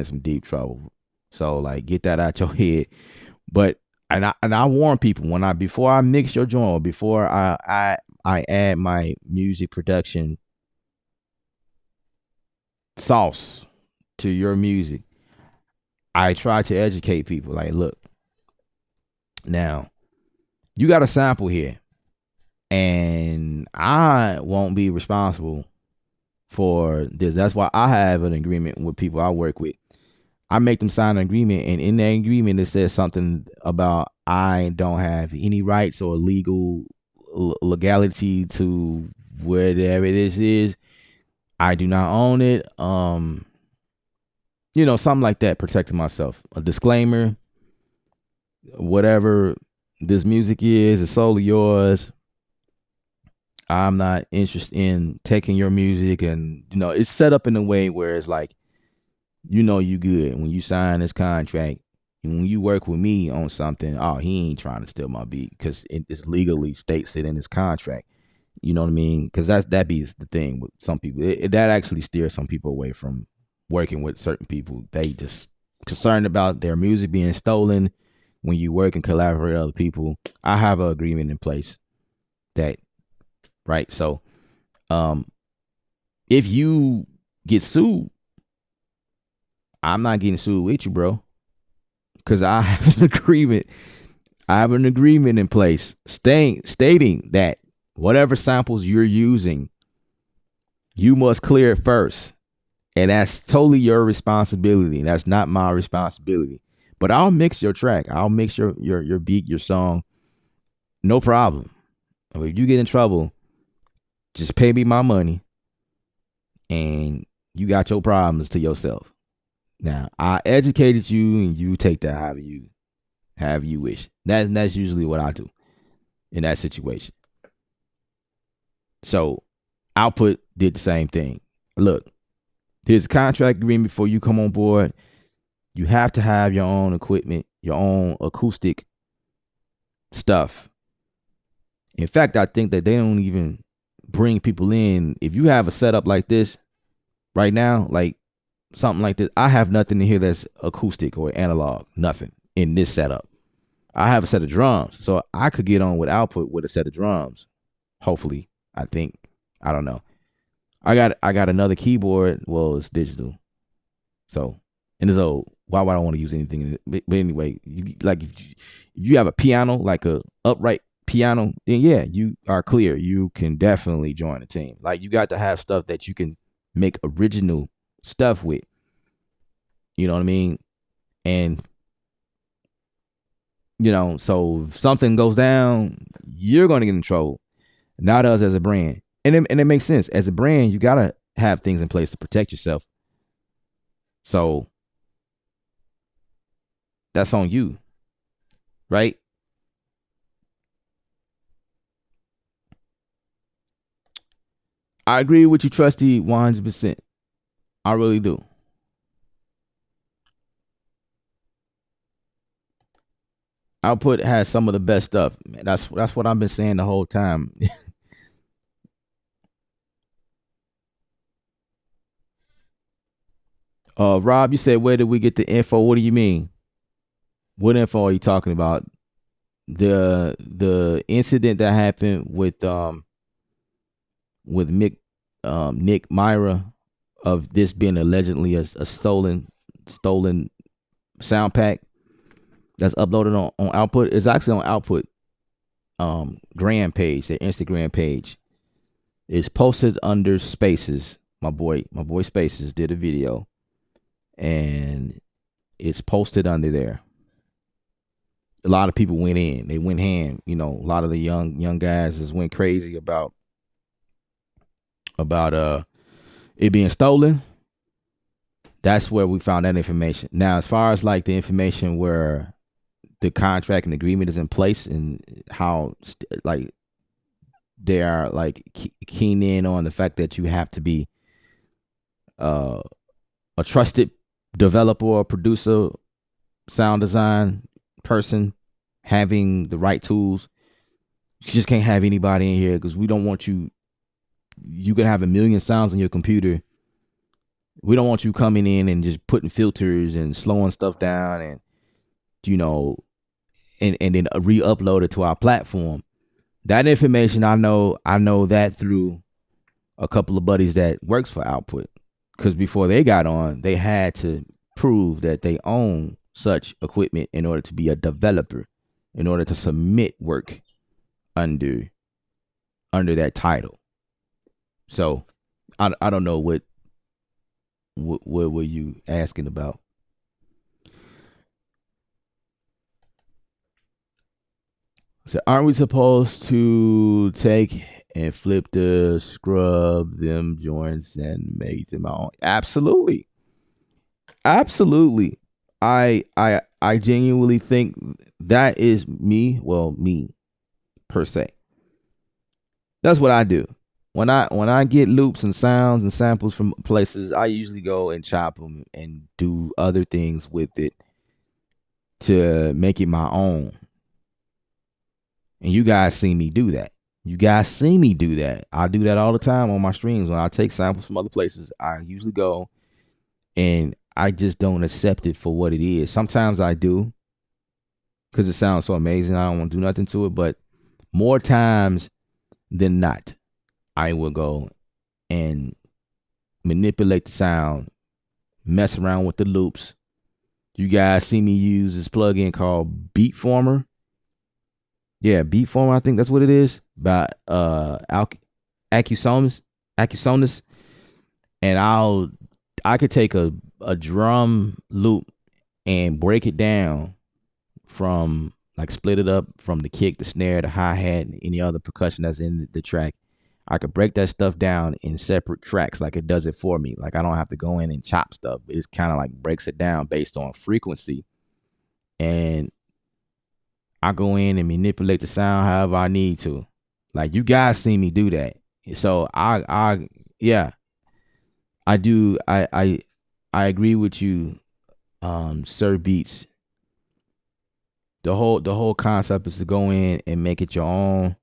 some deep trouble. So like get that out your head. But and I warn people when I before I mix your joint or before I add my music production sauce to your music, I try to educate people. Like, look, now you got a sample here, and I won't be responsible for this. That's why I have an agreement with people I work with. I make them sign an agreement, and in that agreement, it says something about I don't have any rights or legality to whatever this is. I do not own it. Something like that, protecting myself. A disclaimer, whatever this music is solely yours. I'm not interested in taking your music, and it's set up in a way where it's like, you good when you sign this contract. When you work with me on something, oh, he ain't trying to steal my beat because it's legally states it in his contract. You know what I mean? Because that be the thing with some people. That actually steers some people away from working with certain people. They just concerned about their music being stolen, when you work and collaborate with other people, I have an agreement in place that right. So um if you get sued, I'm not getting sued with you, bro, because I have an agreement. I have an agreement in place stating that whatever samples you're using, you must clear it first. And that's totally your responsibility. That's not my responsibility. But I'll mix your track. I'll mix your beat, your song. No problem. If you get in trouble, just pay me my money and you got your problems to yourself. Now, I educated you and you take that however you wish. That's usually what I do in that situation. So Output did the same thing. Look, here's a contract agreement before you come on board. You have to have your own equipment, your own acoustic stuff. In fact, I think that they don't even bring people in. If you have a setup like this right now, like something like this, I have nothing in here that's acoustic or analog, nothing in this setup. I have a set of drums, so I could get on with Output with a set of drums. Hopefully, I think. I don't know. I got another keyboard. Well, it's digital, so and it's old. Why would I want to use anything? But anyway, like if you have a piano, like a upright piano, then yeah, you are clear. You can definitely join the team. Like you got to have stuff that you can make original stuff with. You know what I mean? And so if something goes down, you're going to get in trouble. Not us as a brand. And it makes sense. As a brand, you got to have things in place to protect yourself. So that's on you, right? I agree with you, Trusty, 100%. I really do. Output has some of the best stuff. That's what I've been saying the whole time. Rob, you said where did we get the info? What do you mean? What info are you talking about? The incident that happened with Nick Myra of this being allegedly a stolen sound pack that's uploaded on Output is actually on Output gram page, their Instagram page. It's posted under Spaces. My boy Spaces did a video and it's posted under there. A lot of people went in. They went ham. A lot of the young guys just went crazy about it being stolen. That's where we found that information. Now, as far as like the information where the contract and agreement is in place and how like they are like keen in on the fact that you have to be uh, a trusted developer or producer, sound design person, having the right tools. You just can't have anybody in here because we don't want you. You can have a million sounds on your computer. We don't want you coming in and just putting filters and slowing stuff down and you know and then re-upload it to our platform. That information I know that through a couple of buddies that works for Output because before they got on, they had to prove that they own such equipment in order to be a developer, in order to submit work under that title. So I don't know what were you asking about? So aren't we supposed to take and flip the scrub them joints and make them our own? Absolutely. Absolutely. I genuinely think that is me, well, me per se. That's what I do. When I get loops and sounds and samples from places, I usually go and chop them and do other things with it to make it my own. And you guys see me do that. You guys see me do that. I do that all the time on my streams. When I take samples from other places, I usually go and I just don't accept it for what it is. Sometimes I do. because it sounds so amazing. I don't want to do nothing to it, but more times than not, I will go and manipulate the sound, mess around with the loops. You guys see me use this plugin called Beatformer. Yeah, Beatformer, I think that's what it is. By Acusonus. Acusonus. And I could take a drum loop and break it down from like split it up from the kick, the snare, the hi hat, and any other percussion that's in the track. I could break that stuff down in separate tracks, like it does it for me. Like I don't have to go in and chop stuff. It's kind of like breaks it down based on frequency, and I go in and manipulate the sound however I need to. Like you guys see me do that, so yeah, I do. I agree with you, Sir Beats. The whole concept is to go in and make it your own,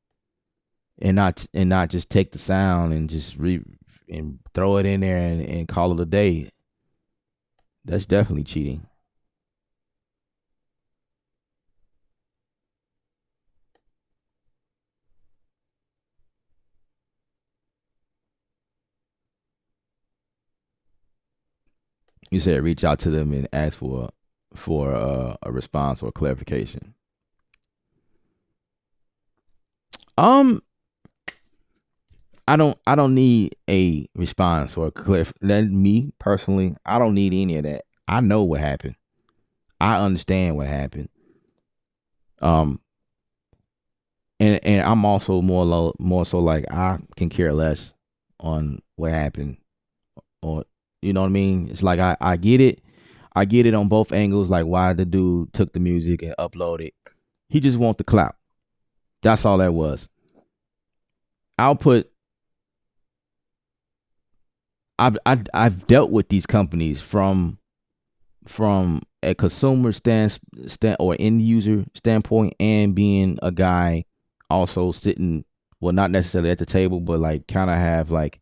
and not just take the sound and just and throw it in there and call it a day. That's definitely cheating. You said reach out to them and ask for a response or clarification. Um, I don't need a response or a cliff. That me personally, I don't need any of that. I know what happened. I understand what happened. Um, and I'm also more so like I can care less on what happened, or you know what I mean. It's like I get it. I get it on both angles. Like why the dude took the music and uploaded. He just want the clout. That's all that was. Output. I've dealt with these companies from a consumer stand or end user standpoint, and being a guy also sitting, well, not necessarily at the table, but like kind of have like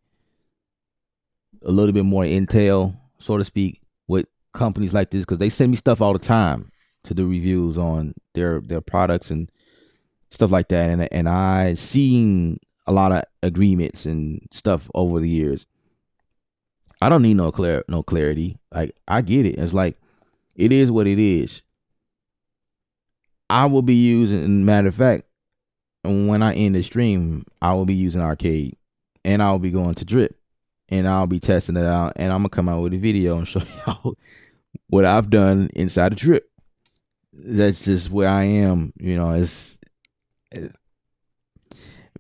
a little bit more intel, so to speak, with companies like this, because they send me stuff all the time to do reviews on their products and stuff like that, and I seen a lot of agreements and stuff over the years. I don't need no clarity. Like I get it. It's like it is what it is. I will be using, matter of fact, when I end the stream, I will be using Arcade, and I'll be going to Drip, and I'll be testing it out, and I'm gonna come out with a video and show y'all what I've done inside the Drip. That's just where I am. It's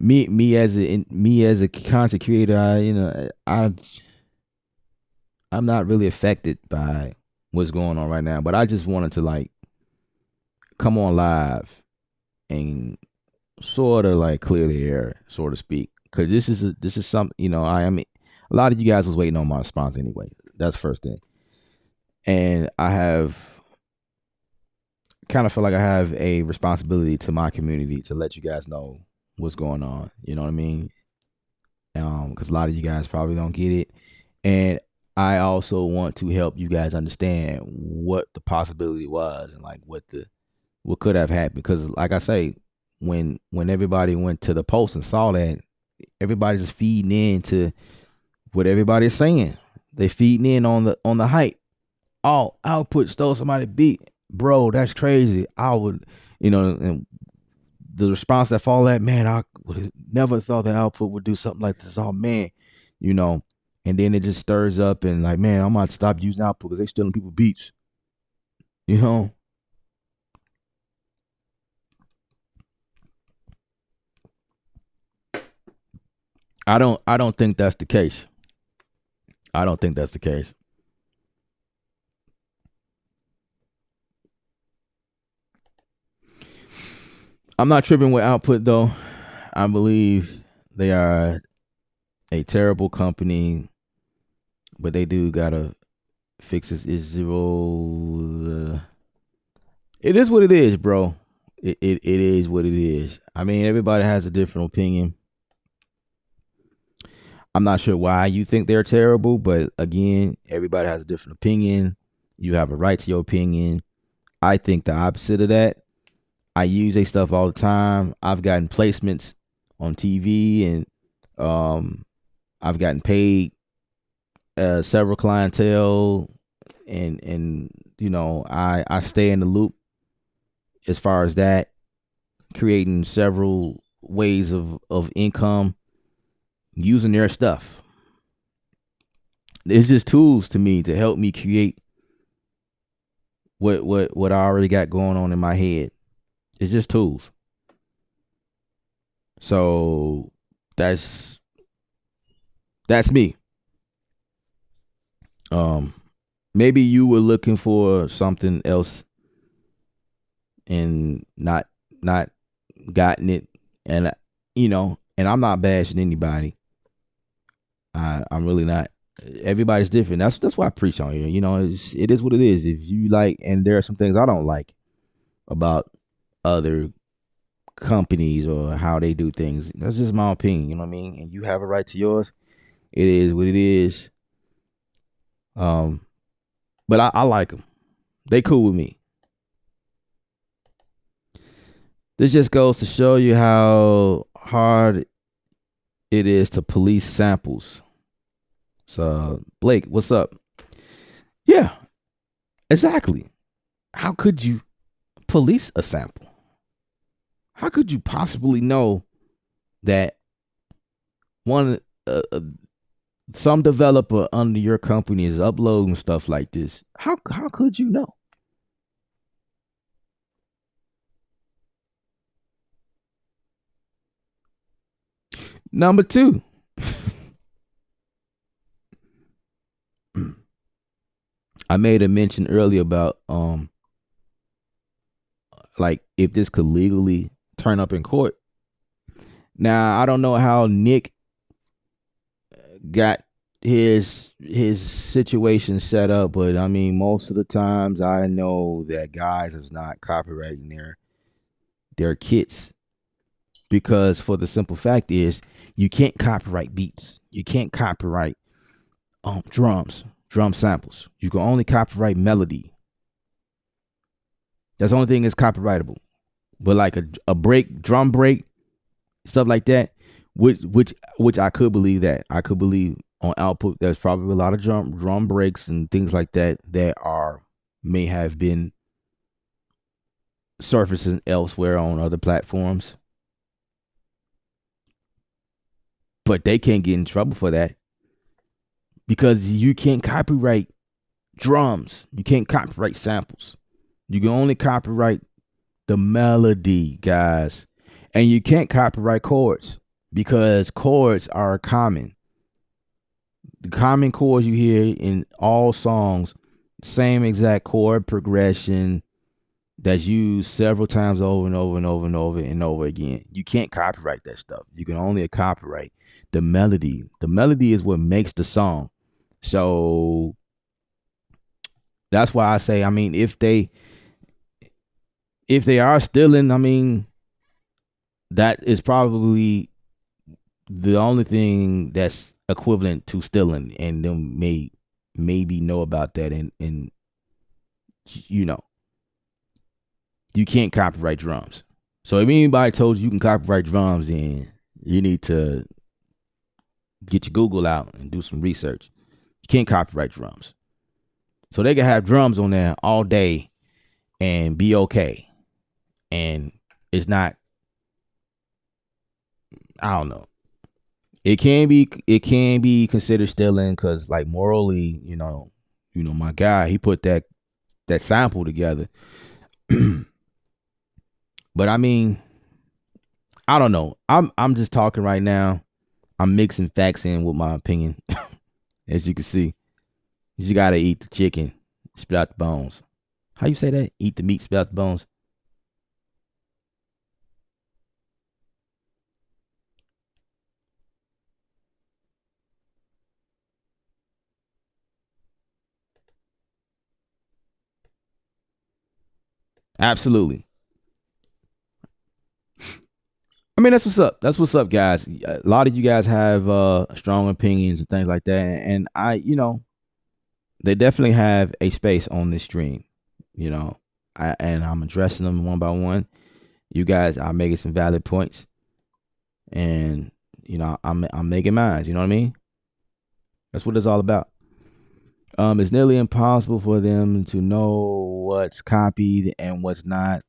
me as a content creator. I'm not really affected by what's going on right now, but I just wanted to like come on live and sort of like clear the air, so to speak, because this is something, I am. A lot of you guys was waiting on my response anyway. That's first thing, and I have kind of feel like I have a responsibility to my community to let you guys know what's going on. You know what I mean? Because a lot of you guys probably don't get it, and I also want to help you guys understand what the possibility was and like what could have happened. Because like I say, when everybody went to the post and saw that, everybody's just feeding into what everybody's saying. They feeding in on the hype. Oh, output stole somebody beat, bro. That's crazy. I would, and the response that followed that, man, I would never thought the output would do something like this. Oh man, you know, and then it just stirs up and like, man, I might stop using output because they stealing people beats. You know, I don't think that's the case. I don't think that's the case. I'm not tripping with output though. I believe they are a terrible company, but they do gotta fix this zero. It is what it is, bro. It is what it is. I mean, everybody has a different opinion. I'm not sure why you think they're terrible, but again, everybody has a different opinion. You have a right to your opinion. I think the opposite of that. I use their stuff all the time. I've gotten placements on TV, and um, I've gotten paid several clientele, and I stay in the loop as far as that, creating several ways of income using their stuff. It's just tools to me to help me create what I already got going on in my head. It's just tools. So that's that's me. Um, Maybe you were looking for something else and not gotten it, and and I'm not bashing anybody. I'm really not. Everybody's different. That's why I preach on here. It is what it is. If you like, and there are some things I don't like about other companies or how they do things. That's just my opinion. You know what I mean? And you have a right to yours. It is what it is. Um, but I like them. They cool with me. This just goes to show you how hard it is to police samples. So, Blake, what's up? Yeah, exactly. How could you police a sample? How could you possibly know that one some developer under your company is uploading stuff like this? How could you know? Number two, I made a mention earlier about like if this could legally turn up in court. Now I don't know how Nick got his situation set up, but I mean most of the times I know that guys is not copyrighting their kits because for the simple fact is you can't copyright beats. You can't copyright drum samples. You can only copyright melody. That's the only thing that's copyrightable. But like a break, drum break, stuff like that, which I could believe that. I could believe on output there's probably a lot of drum breaks and things like that that are may have been surfacing elsewhere on other platforms. But they can't get in trouble for that because you can't copyright drums. You can't copyright samples. You can only copyright the melody, guys. And you can't copyright chords because chords are common. The common chords you hear in all songs, same exact chord progression that's used several times over and over and over and over and over again. You can't copyright that stuff. You can only copyright the melody. The melody is what makes the song. So that's why I say, I mean, if they are stealing, I mean, that is probably the only thing that's equivalent to stealing, and them maybe know about that, and you know you can't copyright drums. So if anybody told you can copyright drums, then you need to get your Google out and do some research. You can't copyright drums. So they can have drums on there all day and be okay. And it's not, I don't know. It can be considered stealing because like morally, my guy, he put that sample together. But I mean, I don't know. I'm just talking right now. I'm mixing facts in with my opinion. As you can see, you gotta eat the chicken, spit out the bones. How you say that? Eat the meat, spit out the bones. Absolutely. I mean, that's what's up. That's what's up, guys. A lot of you guys have strong opinions and things like that, and they definitely have a space on this stream. You know, and I'm addressing them one by one. You guys are making some valid points, and I'm making mine. You know what I mean? That's what it's all about. It's nearly impossible for them to know what's copied and what's not.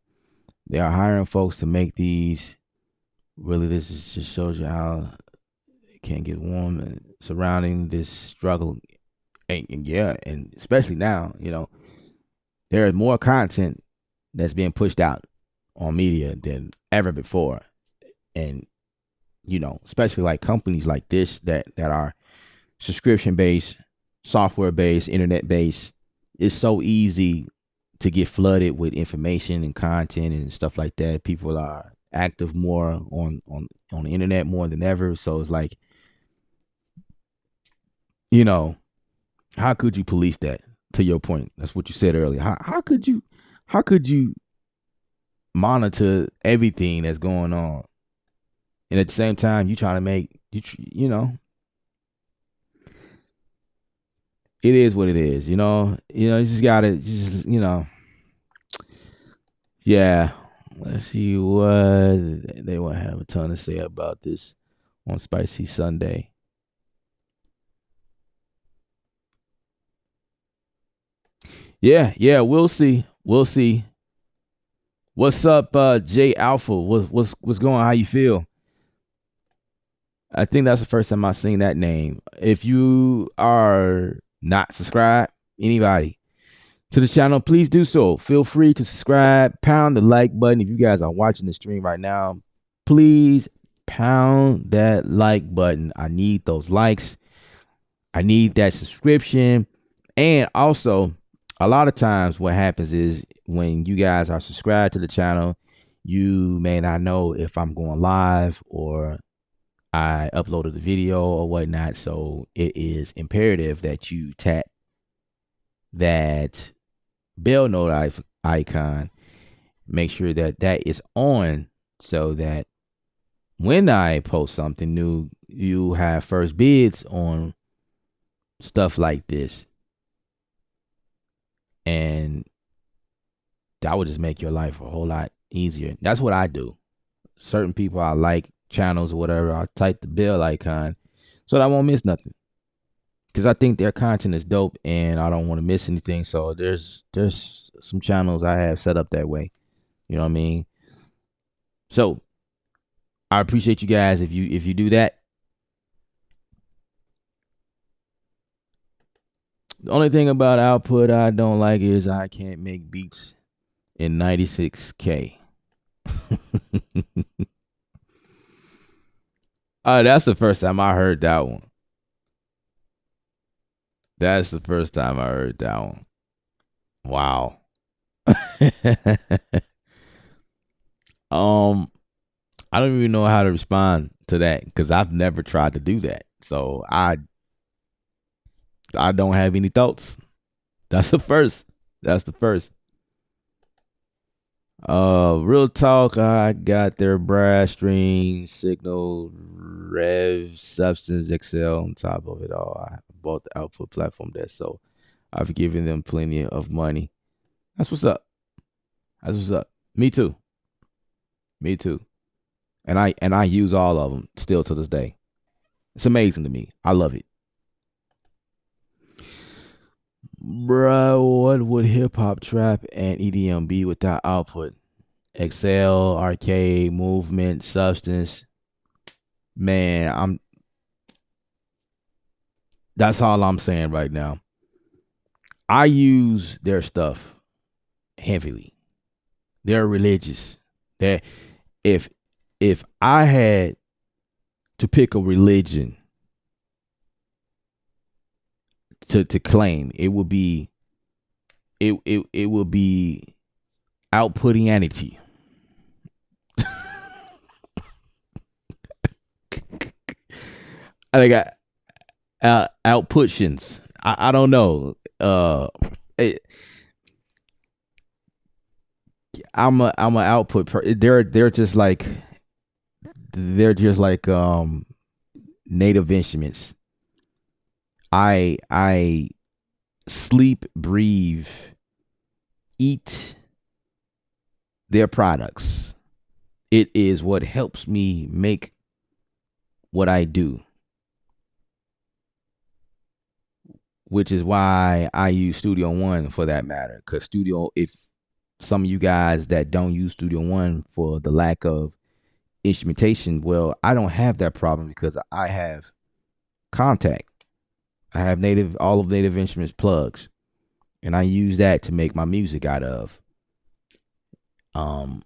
They are hiring folks to make these. Really, just shows you how it can get warm and surrounding this struggle. And yeah, and especially now, there is more content that's being pushed out on media than ever before. And, especially like companies like this that are subscription based, software based, internet based, it's so easy to get flooded with information and content and stuff like that. People are active more on the internet more than ever. So it's like, you know, how could you police that? To your point, that's what you said earlier. How could you monitor everything that's going on, and at the same time you trying to make it is what it is. You just gotta just yeah. Let's see what they will have a ton to say about this on Spicy Sunday. Yeah, yeah, we'll see. We'll see. What's up, J Alpha? What's going on? How you feel? I think that's the first time I've seen that name. If you are not subscribed, anybody to the channel, please do so. Feel free to subscribe, pound the like button. If you guys are watching the stream right now, please pound that like button. I need those likes. I need that subscription. And also, a lot of times what happens is when you guys are subscribed to the channel, you may not know if I'm going live or I uploaded the video or whatnot. So it is imperative that you tap that bell note icon. Make sure that that is on so that when I post something new, you have first bids on stuff like this. And that would just make your life a whole lot easier. That's what I do. Certain people I like channels or whatever, I'll type the bell icon so that I won't miss nothing. Because I think their content is dope and I don't want to miss anything. So there's some channels I have set up that way. You know what I mean? So I appreciate you guys if you do that. The only thing about output I don't like is I can't make beats in 96K. That's the first time I heard that one. That's the first time I heard that one. Wow. um, I don't even know how to respond to that because I've never tried to do that. So I don't have any thoughts. That's the first. That's the first. Real talk. I got their brass string, signal, rev, substance, XL on top of it all. I bought the output platform there, so I've given them plenty of money. That's what's up. That's what's up. Me too. Me too. And I use all of them still to this day. It's amazing to me. I love it. Bruh, what would hip hop, trap, and EDM be without output? Excel, arcade, movement, substance. Man, that's all I'm saying right now. I use their stuff heavily. They're religious. That if if I had to pick a religion to claim, it would be outputianity. I got outputians. I don't know. It, I'm a output. They're just like native instruments. I sleep, breathe, eat their products. It is what helps me make what I do, which is why I use Studio One for that matter. Because if some of you guys that don't use Studio One for the lack of instrumentation, well, I don't have that problem because I have Contact. I have all of Native Instruments plugs, and I use that to make my music out of. Um,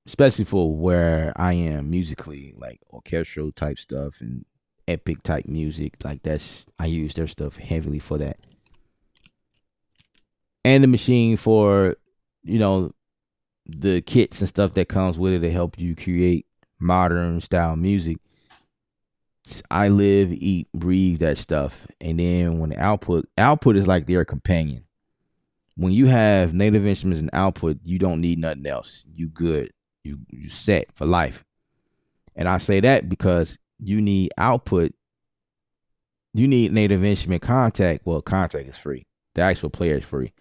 Especially for where I am musically, like orchestral type stuff and epic type music. Like I use their stuff heavily for that. And the machine for, you know, the kits and stuff that comes with it to help you create modern style music. I live, eat, breathe that stuff. And then when the output is like their companion. When you have Native Instruments and output, you don't need nothing else. You good. You set for life. And I say that because you need output. You need Native Instrument Contact. Well, Contact is free. The actual player is free,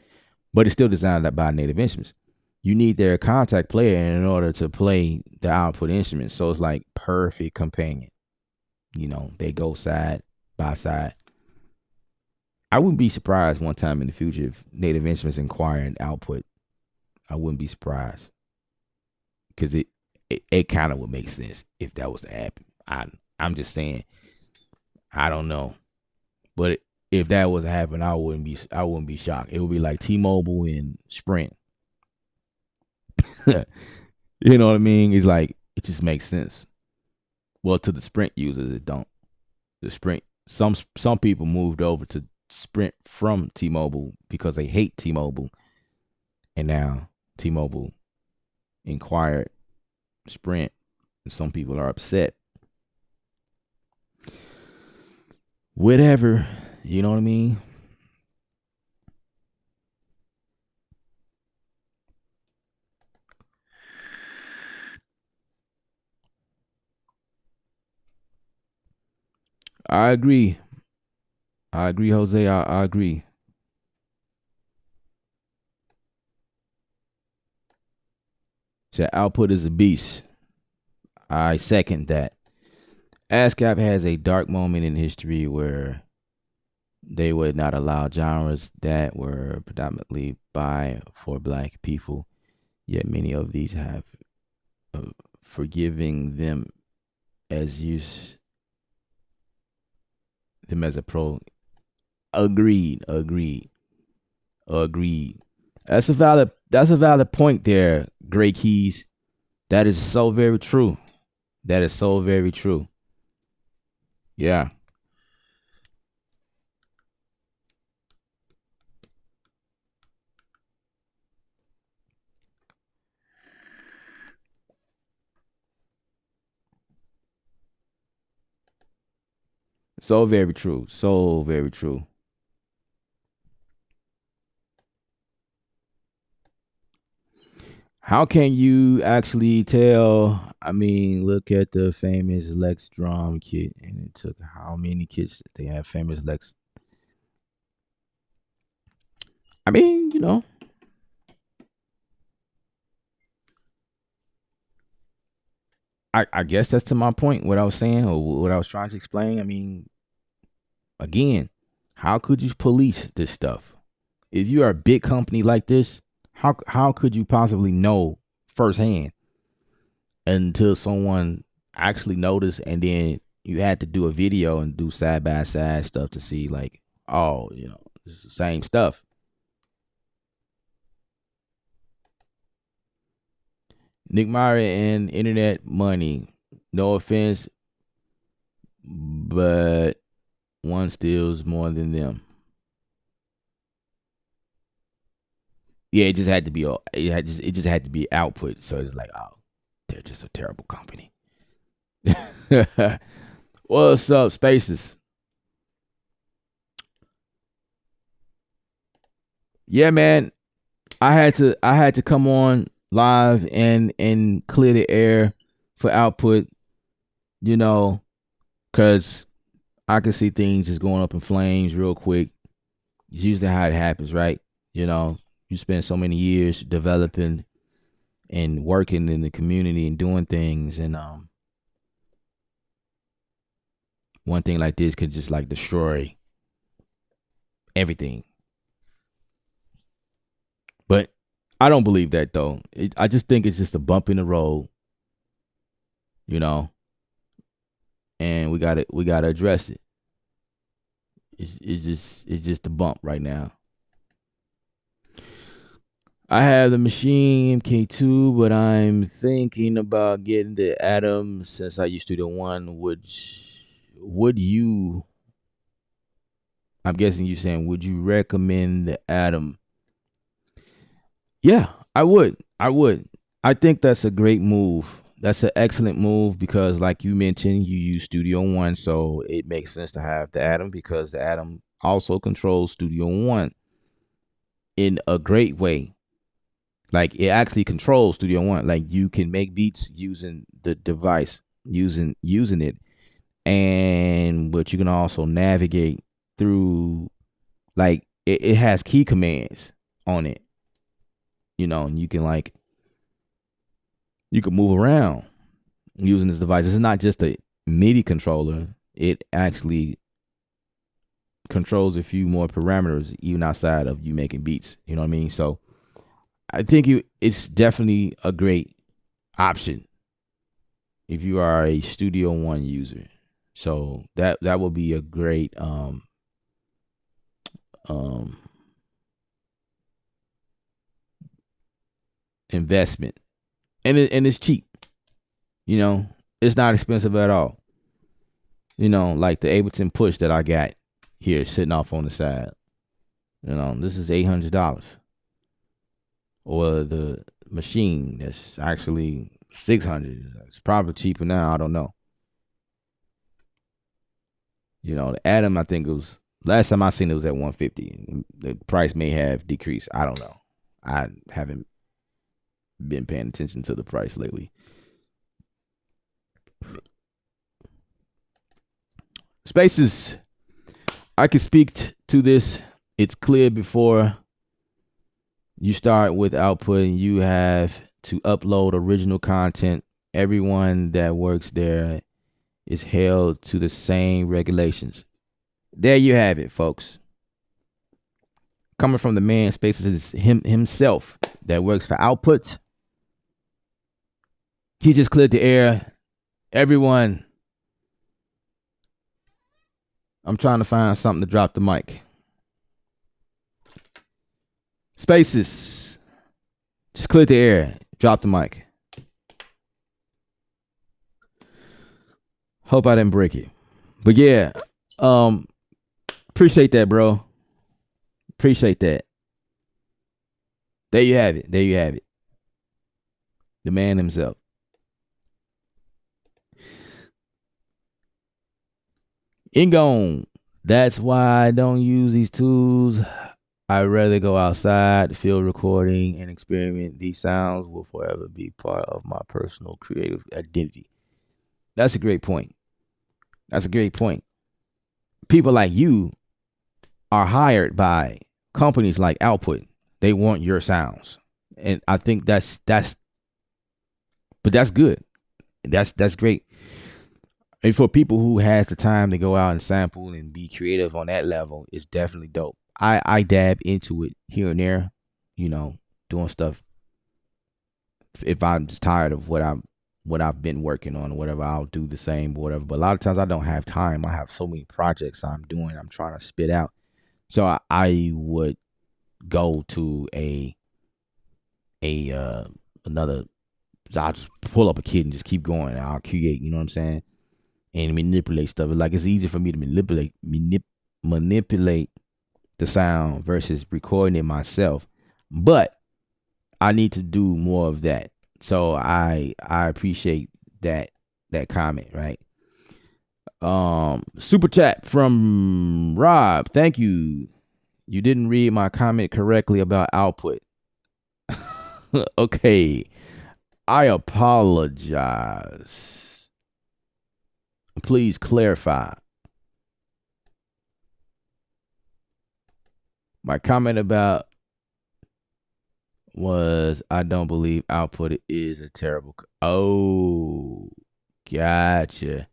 but it's still designed by Native Instruments. You need their Contact player in order to play the output instruments. So it's like perfect companion. They go side by side. I wouldn't be surprised one time in the future if Native Instruments inquire an output. I wouldn't be surprised because it kind of would make sense if that was to happen. I'm just saying. I don't know. But if that was to happen, I wouldn't be shocked. It would be like T-Mobile and Sprint. You know what I mean? It's like it just makes sense. Well, to the Sprint users, it don't. The Sprint some people moved over to Sprint from T-Mobile because they hate T-Mobile, and now T-Mobile inquired Sprint, and some people are upset. Whatever, you know what I mean? I agree. I agree, Jose. I agree. So output is a beast. I second that. ASCAP has a dark moment in history where they would not allow genres that were predominantly by for black people, yet many of these have forgiving them as use them as a pro. Agreed, agreed, agreed. That's a valid point there, Gray Keys. That is so very true. That is so very true. Yeah. So very true. So very true. How can you actually tell? I mean, look at the famous Lex drum kit, and it took how many kits they have famous Lex. I mean, I guess that's to my point, what I was saying or what I was trying to explain. I mean, again, how could you police this stuff? If you are a big company like this, how could you possibly know firsthand until someone actually noticed, and then you had to do a video and do side by side stuff to see like, oh, it's the same stuff. Nick Myra and Internet Money. No offense, but one steals more than them. Yeah, it just had to be. It just had to be output. So it's like, oh, they're just a terrible company. What's up, Spaces? Yeah, man. I had to come on live and clear the air for output. You know, because I can see things just going up in flames real quick. It's usually how it happens, right? You know, you spend so many years developing and working in the community and doing things. And one thing like this could just like destroy everything. But I don't believe that though. I just think it's just a bump in the road, you know, and we gotta address it. It's just a bump right now. I have the machine MK2, but I'm thinking about getting the Atom since I used to the one. Would you? I'm guessing you saying would you recommend the Atom? Yeah, I would. I would. I think that's a great move. That's an excellent move because, like you mentioned, you use Studio One, so it makes sense to have the Atom because the Atom also controls Studio One in a great way. Like it actually controls Studio One. Like you can make beats using the device, using it, and but you can also navigate through. Like it has key commands on it, and you can move around using this device. It's not just a MIDI controller. It actually controls a few more parameters even outside of you making beats. You know what I mean? So I think it's definitely a great option if you are a Studio One user. So that will be a great um investment. And it's cheap, you know. It's not expensive at all. Like the Ableton Push that I got here sitting off on the side. This is $800. Or the machine that's actually 600. It's probably cheaper now, I don't know. The Atom, I think it was last time I seen it was at 150. The price may have decreased. I don't know. I haven't been paying attention to the price lately. Spaces, I can speak to this. It's clear before you start with output, and you have to upload original content. Everyone that works there is held to the same regulations. There you have it, folks. Coming from the man Spaces is himself that works for output. He just cleared the air. Everyone, I'm trying to find something to drop the mic. Spaces, just cleared the air. Drop the mic. Hope I didn't break it. But yeah, um, appreciate that, bro. Appreciate that. There you have it. There you have it. The man himself. Ingone. That's why I don't use these tools. I'd rather go outside, field recording, and experiment. These sounds will forever be part of my personal creative identity. That's a great point. That's a great point. People like you are hired by companies like Output. They want your sounds. And I think but that's good. That's great. And for people who has the time to go out and sample and be creative on that level, it's definitely dope. I dab into it here and there, you know, doing stuff. If I'm just tired of what I've been working on or whatever, I'll do the same or whatever. But a lot of times I don't have time. I have so many projects I'm doing. I'm trying to spit out. So I would go to a another. I'll just pull up a kit and just keep going. And I'll create. You know what I'm saying? And manipulate stuff. Like it's easy for me to manipulate the sound versus recording it myself. But I need to do more of that. So I appreciate that comment, right? Super chat from Rob. Thank you. You didn't read my comment correctly about output. Okay. I apologize. Please clarify. My comment about was I don't believe output is a terrible. Oh, gotcha.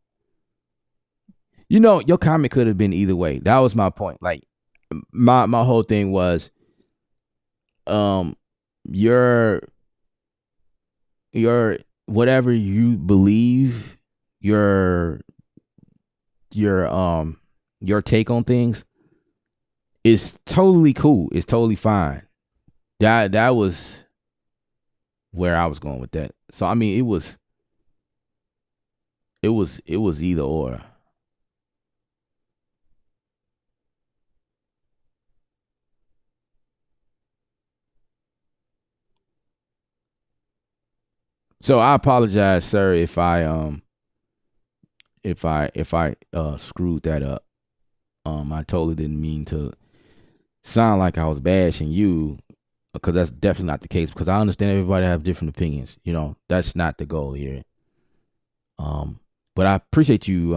You know, your comment could have been either way. That was my point. Like my whole thing was um your your whatever you believe, your your um your take on things is totally cool. It's totally fine. That was where I was going with that. So I mean, it was either or. So I apologize, sir, if I screwed that up. I totally didn't mean to sound like I was bashing you because that's definitely not the case. Because I understand everybody have different opinions. You know, that's not the goal here. Um, but I appreciate you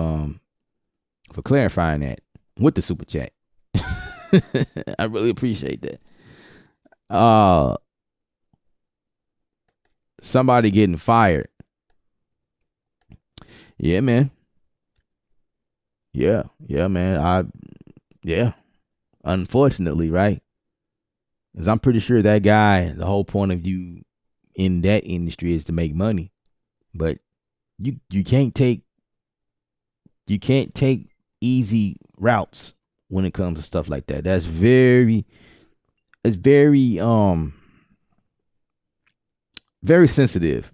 for clarifying that with the super chat. I really appreciate that. Uh, somebody getting fired. Yeah, man. Yeah, yeah, man. Yeah. Unfortunately, right? Because I'm pretty sure that guy, the whole point of you in that industry is to make money. But you can't take easy routes when it comes to stuff like that. It's very sensitive.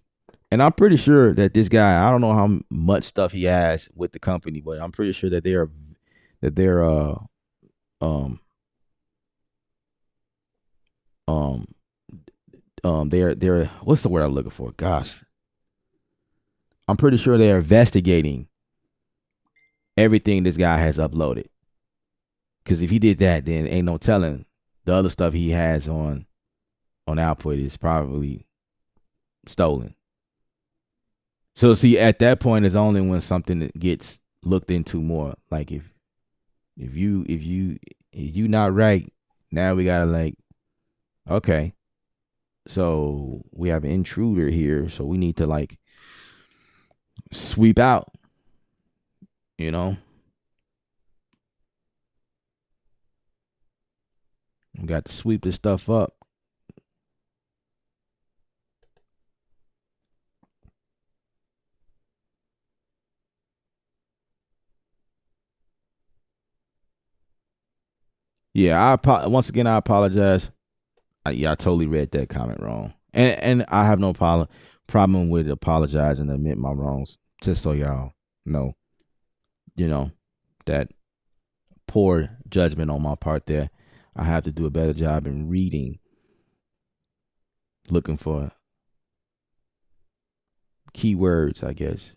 And I'm pretty sure that this guy, I don't know how much stuff he has with the company, but I'm pretty sure that they're um um they're what's the word I'm looking for? Gosh. I'm pretty sure they're investigating everything this guy has uploaded. Because if he did that, then ain't no telling the other stuff he has on output is probably stolen. So see, at that point, it's only when something that gets looked into more. Like if you not right, now we gotta like, okay, so we have an intruder here, so we need to like sweep out. You know, we got to sweep this stuff up. Yeah, once again I apologize. Yeah, I totally read that comment wrong, and I have no problem with apologizing and admit my wrongs. Just so y'all know, you know that poor judgment on my part there. I have to do a better job in reading, looking for keywords, I guess,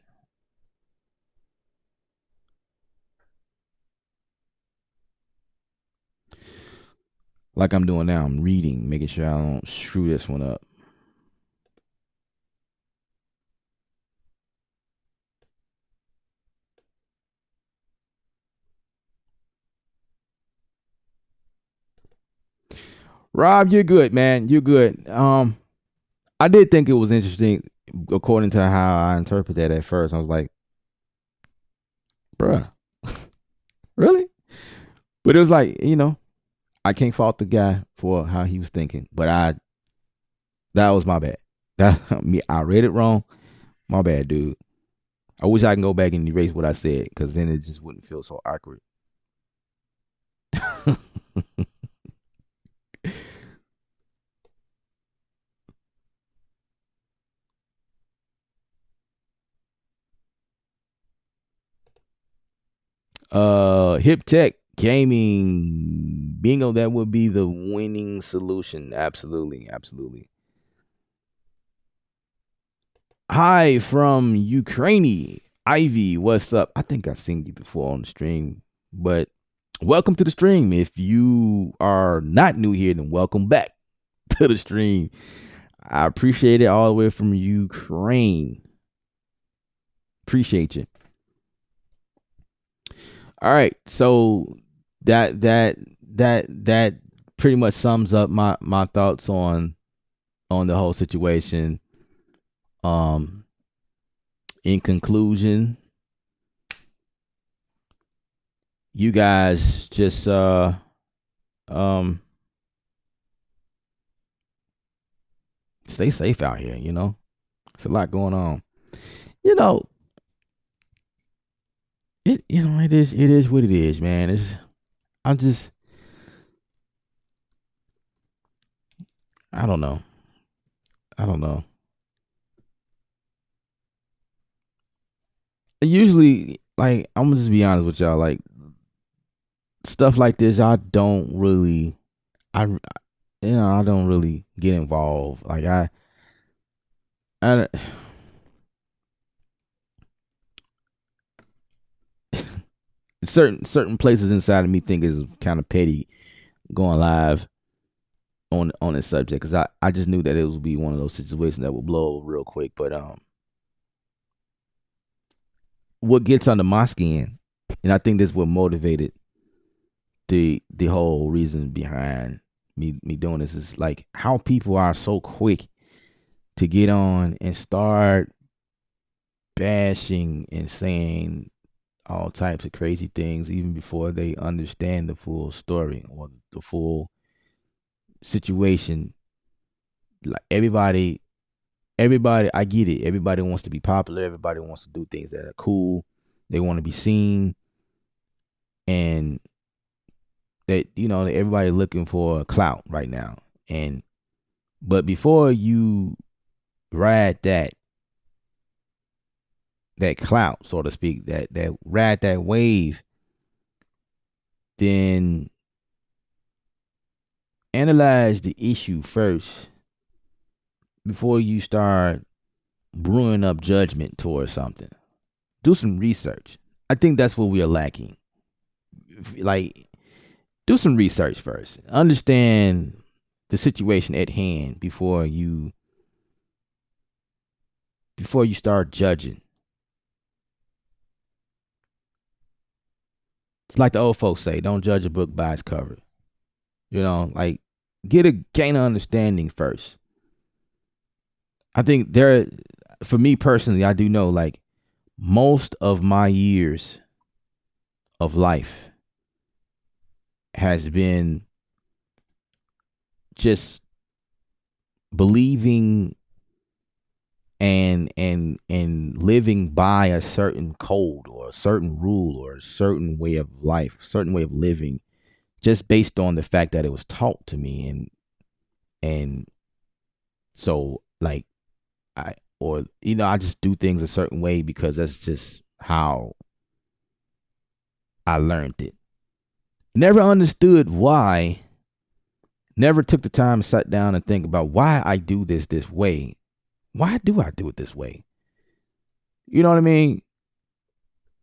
like I'm doing now. I'm reading, making sure I don't screw this one up. Rob, you're good, man. You're good. I did think it was interesting, according to how I interpreted that at first. I was like, bruh, really? But it was like, I can't fault the guy for how he was thinking, but that was my bad. That me, I read it wrong. My bad, dude. I wish I can go back and erase what I said because then it just wouldn't feel so awkward. Hip tech gaming bingo. That would be the winning solution. Absolutely, absolutely. Hi from Ukraine. Ivy, what's up? I think I've seen you before on the stream, but welcome to the stream. If you are not new here, then welcome back to the stream. I appreciate it all the way from Ukraine. Appreciate you. All right, so that pretty much sums up my thoughts on on the whole situation. Um, in conclusion, you guys just um stay safe out here. It's a lot going on. You know, it is what it is, man. I'm just I don't know. I don't know. Usually, like I'm gonna just be honest with y'all, like stuff like this, I don't really, I don't really get involved. Like I certain places inside of me think is kind of petty going live on this subject because I just knew that it would be one of those situations that would blow real quick. But what gets under my skin, and I think this is what motivated the whole reason behind me doing this is like how people are so quick to get on and start bashing and saying all types of crazy things even before they understand the full story or the full situation. Like everybody, I get it. Everybody wants to be popular. Everybody wants to do things that are cool. They want to be seen, and that everybody looking for a clout right now. And but before you ride that clout, so to speak, that ride that wave, then analyze the issue first before you start brewing up judgment towards something. Do some research. I think that's what we are lacking. Like, do some research first. Understand the situation at hand before you start judging. It's like the old folks say, don't judge a book by its cover. Like gain an understanding first. I think for me personally, I do know like most of my years of life has been just believing and living by a certain code or a certain rule or a certain way of life, certain way of living, just based on the fact that it was taught to me. And so like I or I just do things a certain way because that's just how I learned it. Never understood why. Never took the time to sit down and think about why I do this way. Why do I do it this way? You know what I mean?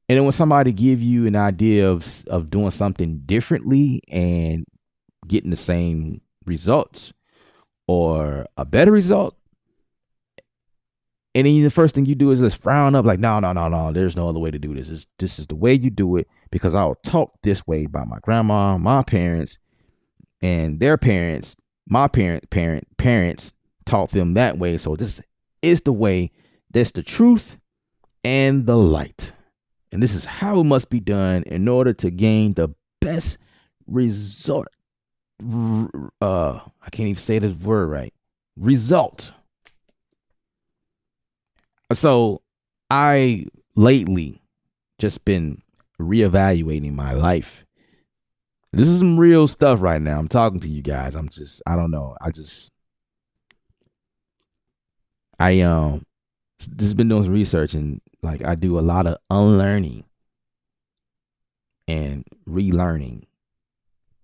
And then when somebody give you an idea of doing something differently and getting the same results or a better result, and then the first thing you do is just frown up like, no, no, no, no, there's no other way to do this. This is the way you do it because I was taught this way by my grandma, my parents, and their parents. My parents taught them that way. So this is the way. That's the truth and the light. And this is how it must be done in order to gain the best result. I can't even say this word right. Result. So I lately just been reevaluating my life. This is some real stuff right now. I'm talking to you guys. I don't know. I just been doing some research and like I do a lot of unlearning and relearning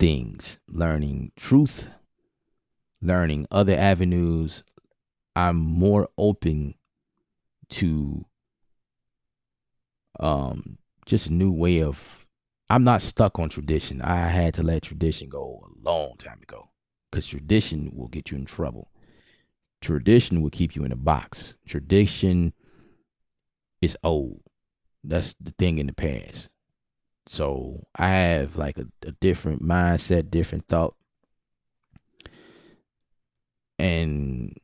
things, learning truth, learning other avenues. I'm more open to just a new way of I'm not stuck on tradition. I had to let tradition go a long time ago because tradition will get you in trouble. Tradition will keep you in a box. Tradition is old. That's the thing in the past. So I have like a different mindset, different thought, and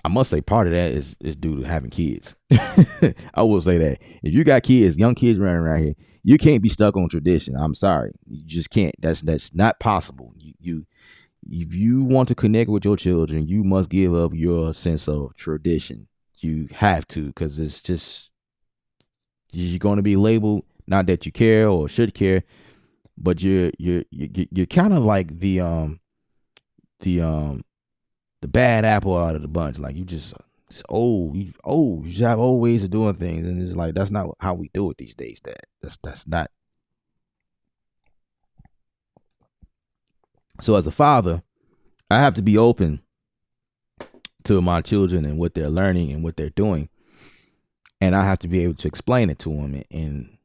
I must say part of that is due to having kids. I will say that if you got kids, young kids running around here, you can't be stuck on tradition. I'm sorry, you just can't. That's not possible. You if you want to connect with your children, you must give up your sense of tradition. You have to, because it's just you're going to be labeled. Not that you care or should care, but you're kind of like the the bad apple out of the bunch. Like you just old. You old. You just have old ways of doing things, and it's like that's not how we do it these days. That's not. So as a father, I have to be open to my children and what they're learning and what they're doing, and I have to be able to explain it to them and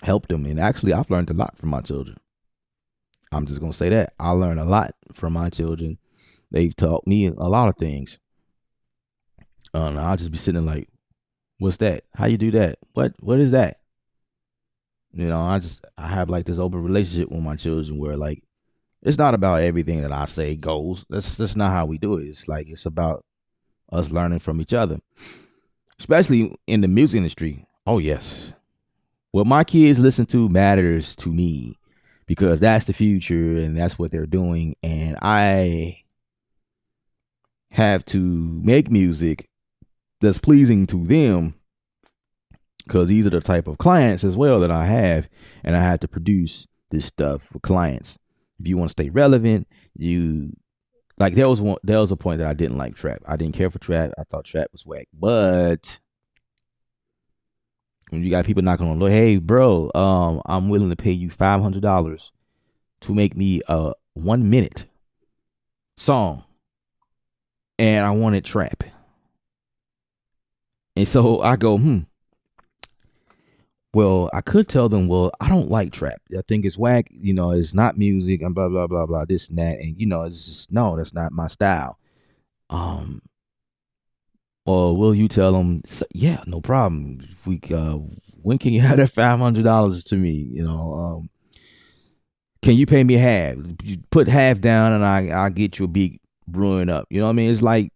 help them. And actually, I've learned a lot from my children. I'm just gonna say that I learned a lot from my children. They've taught me a lot of things. I'll just be sitting there like, "What's that? How you do that? What is that?" I have like this open relationship with my children where like it's not about everything that I say goes. That's not how we do it. It's like it's about us learning from each other, especially in the music industry. Oh yes, what my kids listen to matters to me because that's the future and that's what they're doing, and I have to make music that's pleasing to them because these are the type of clients as well that I have, and I have to produce this stuff for clients. If you want to stay relevant, you like there was a point that I didn't like trap. I didn't care for trap. I thought trap was whack. But when you got people knocking on the door, hey bro, I'm willing to pay you $500 to make me a 1 minute song, and I want it trap. And so I go, well, I could tell them, well, I don't like trap. I think it's whack. It's not music and blah blah blah blah this and that. And it's just no, that's not my style. Um, or will you tell them? Yeah, no problem. If we when can you have that $500 to me? Can you pay me half? You put half down, and I'll get you a beat brewing up. You know what I mean? It's like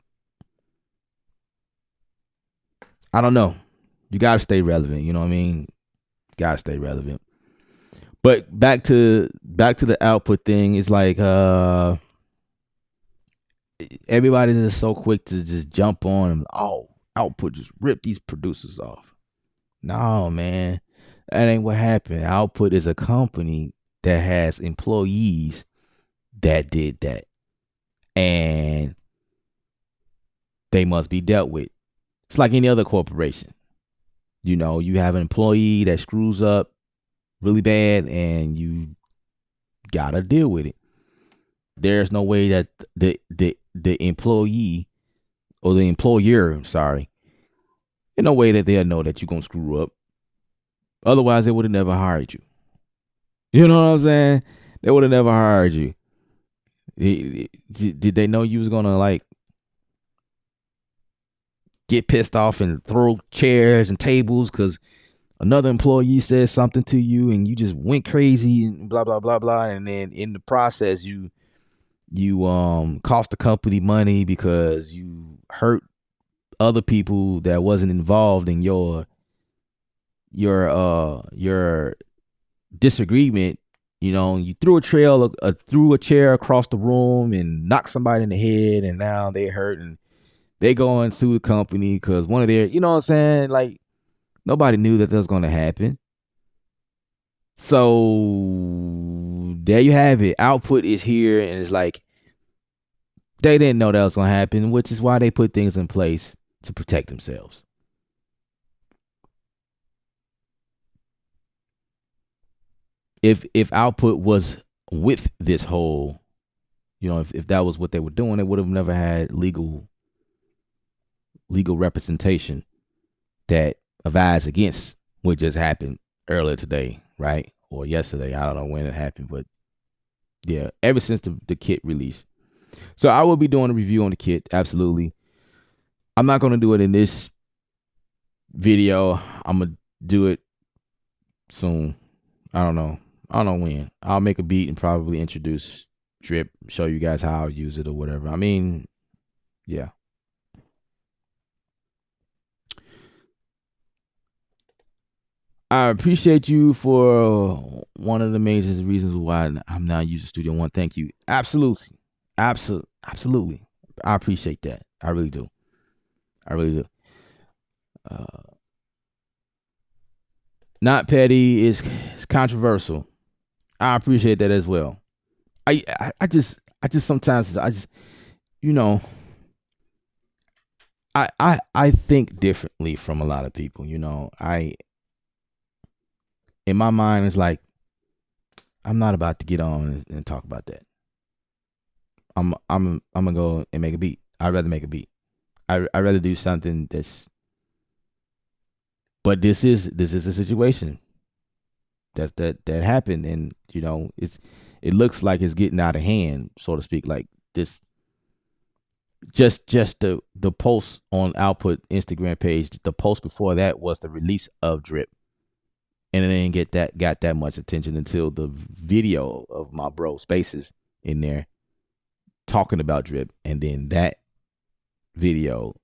I don't know. You gotta stay relevant. You know what I mean? Gotta stay relevant. But back to the output thing. It's like everybody's just so quick to just jump on and output just rip these producers off. No man, that ain't what happened. Output is a company that has employees that did that, and they must be dealt with. It's like any other corporation. You have an employee that screws up really bad, and you gotta deal with it. There's no way that the employee or the employer, sorry, in no way that they'll know that you're gonna screw up. Otherwise, they would have never hired you. You know what I'm saying? They would have never hired you. Did they know you was gonna like get pissed off and throw chairs and tables because another employee said something to you and you just went crazy and blah blah blah blah, and then in the process you cost the company money because you hurt other people that wasn't involved in your disagreement. You threw a chair across the room and knocked somebody in the head, and now they hurt and they go and sue the company because one of their, you know what I'm saying, like nobody knew that was going to happen. So there you have it. Output is here, and it's like they didn't know that was going to happen, which is why they put things in place to protect themselves. If output was with this whole, if that was what they were doing, they would have never had legal representation that advised against what just happened earlier today, right? Or yesterday. I don't know when it happened, but yeah, ever since the kit release. So I will be doing a review on the kit, absolutely. I'm not gonna do it in this video. I'm gonna do it soon. I don't know. I don't know when. I'll make a beat and probably introduce Drip, show you guys how I use it or whatever. I mean, yeah. I appreciate you for one of the major reasons why I'm now using Studio One. Thank you. Absolutely. Absolutely. I appreciate that. I really do. I really do. Uh, Not petty is controversial. I appreciate that as well. I just sometimes I just you know I think differently from a lot of people. I in my mind it's like I'm not about to get on and talk about that. I'm gonna go and make a beat. I'd rather make a beat. I rather do something that's. But this is a situation that happened, and it looks like it's getting out of hand, so to speak. Like this, just the post on Output Instagram page. The post before that was the release of Drip, and it didn't got that much attention until the video of my bro Spaces in there talking about Drip, and then that video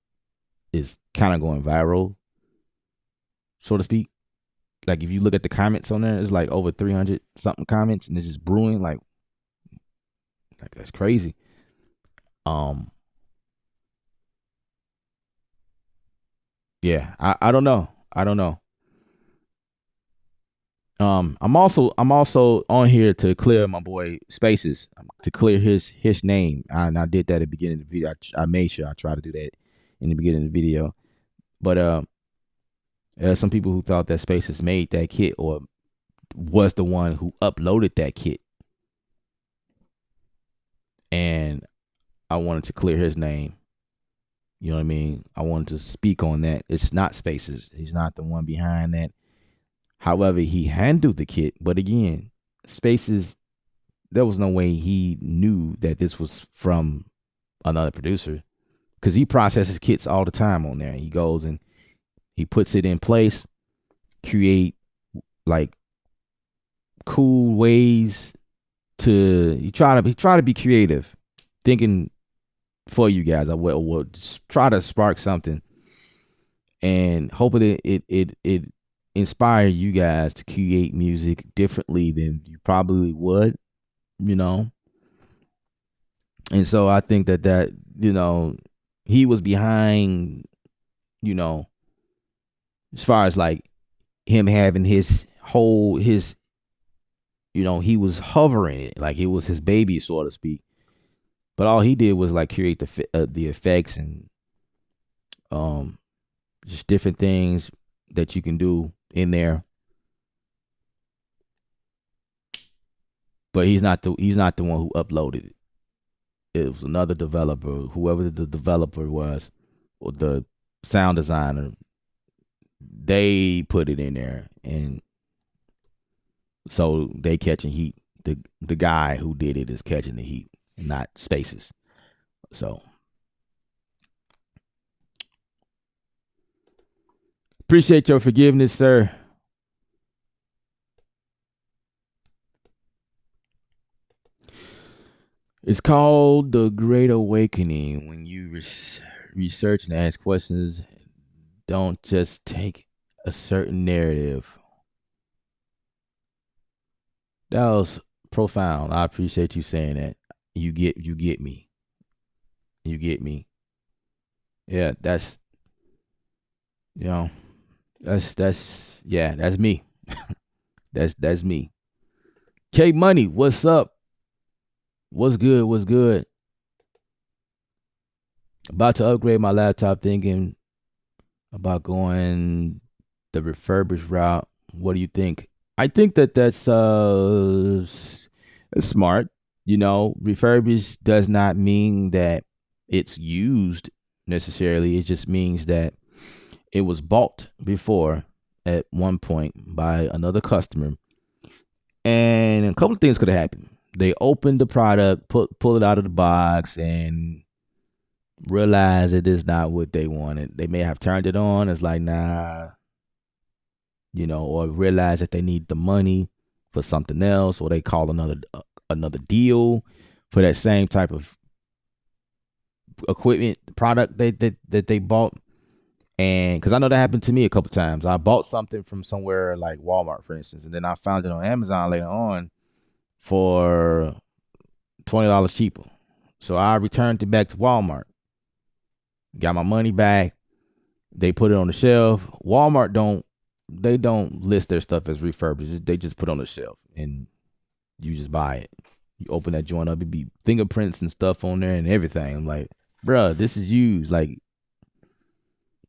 is kind of going viral, so to speak. Like if you look at the comments on there, it's like over 300 something comments, and it's just brewing. Like that's crazy. Um, yeah, I don't know. I don't know. I'm also on here to clear my boy Spaces, to clear his name. And I did that at the beginning of the video. I made sure I try to do that in the beginning of the video. But there are some people who thought that Spaces made that kit or was the one who uploaded that kit, and I wanted to clear his name. You know what I mean? I wanted to speak on that. It's not Spaces. He's not the one behind that. However, he handled the kit, but again, Spaces, there was no way he knew that this was from another producer because he processes kits all the time on there. He goes and he puts it in place, create like cool ways to he try to be creative, thinking for you guys. I will just try to spark something and hoping it inspire you guys to create music differently than you probably would, you know. And so I think that he was behind, you know, as far as like him having his he was hovering it like it was his baby, so to speak. But all he did was like create the effects and um just different things that you can do in there. But he's not the one who uploaded it. It was another developer, whoever the developer was, or the sound designer. They put it in there, and so they catching heat. The guy who did it is catching the heat, not Spaces. So appreciate your forgiveness, sir. It's called the Great Awakening. When you research and ask questions, don't just take a certain narrative. That was profound. I appreciate you saying that. You get me. You get me. Yeah, you know that's me. That's me. K Money, what's up? What's good? What's good? About to upgrade my laptop, thinking about going the refurbished route. What do you think? I think that's smart. Refurbished does not mean that it's used necessarily. It just means that it was bought before at one point by another customer, and a couple of things could have happened. They opened the product, pull it out of the box, and realize it is not what they wanted. They may have turned it on. It's like, nah, or realize that they need the money for something else, or they call another deal for that same type of equipment product that they bought, And because I know that happened to me a couple times, I bought something from somewhere like Walmart, for instance, and then I found it on Amazon later on for $20 cheaper. So I returned it back to Walmart, got my money back. They put it on the shelf. Walmart don't list their stuff as refurbished. They just put it on the shelf and you just buy it. You open that joint up, it be fingerprints and stuff on there and everything. I'm like, bruh, this is used. Like,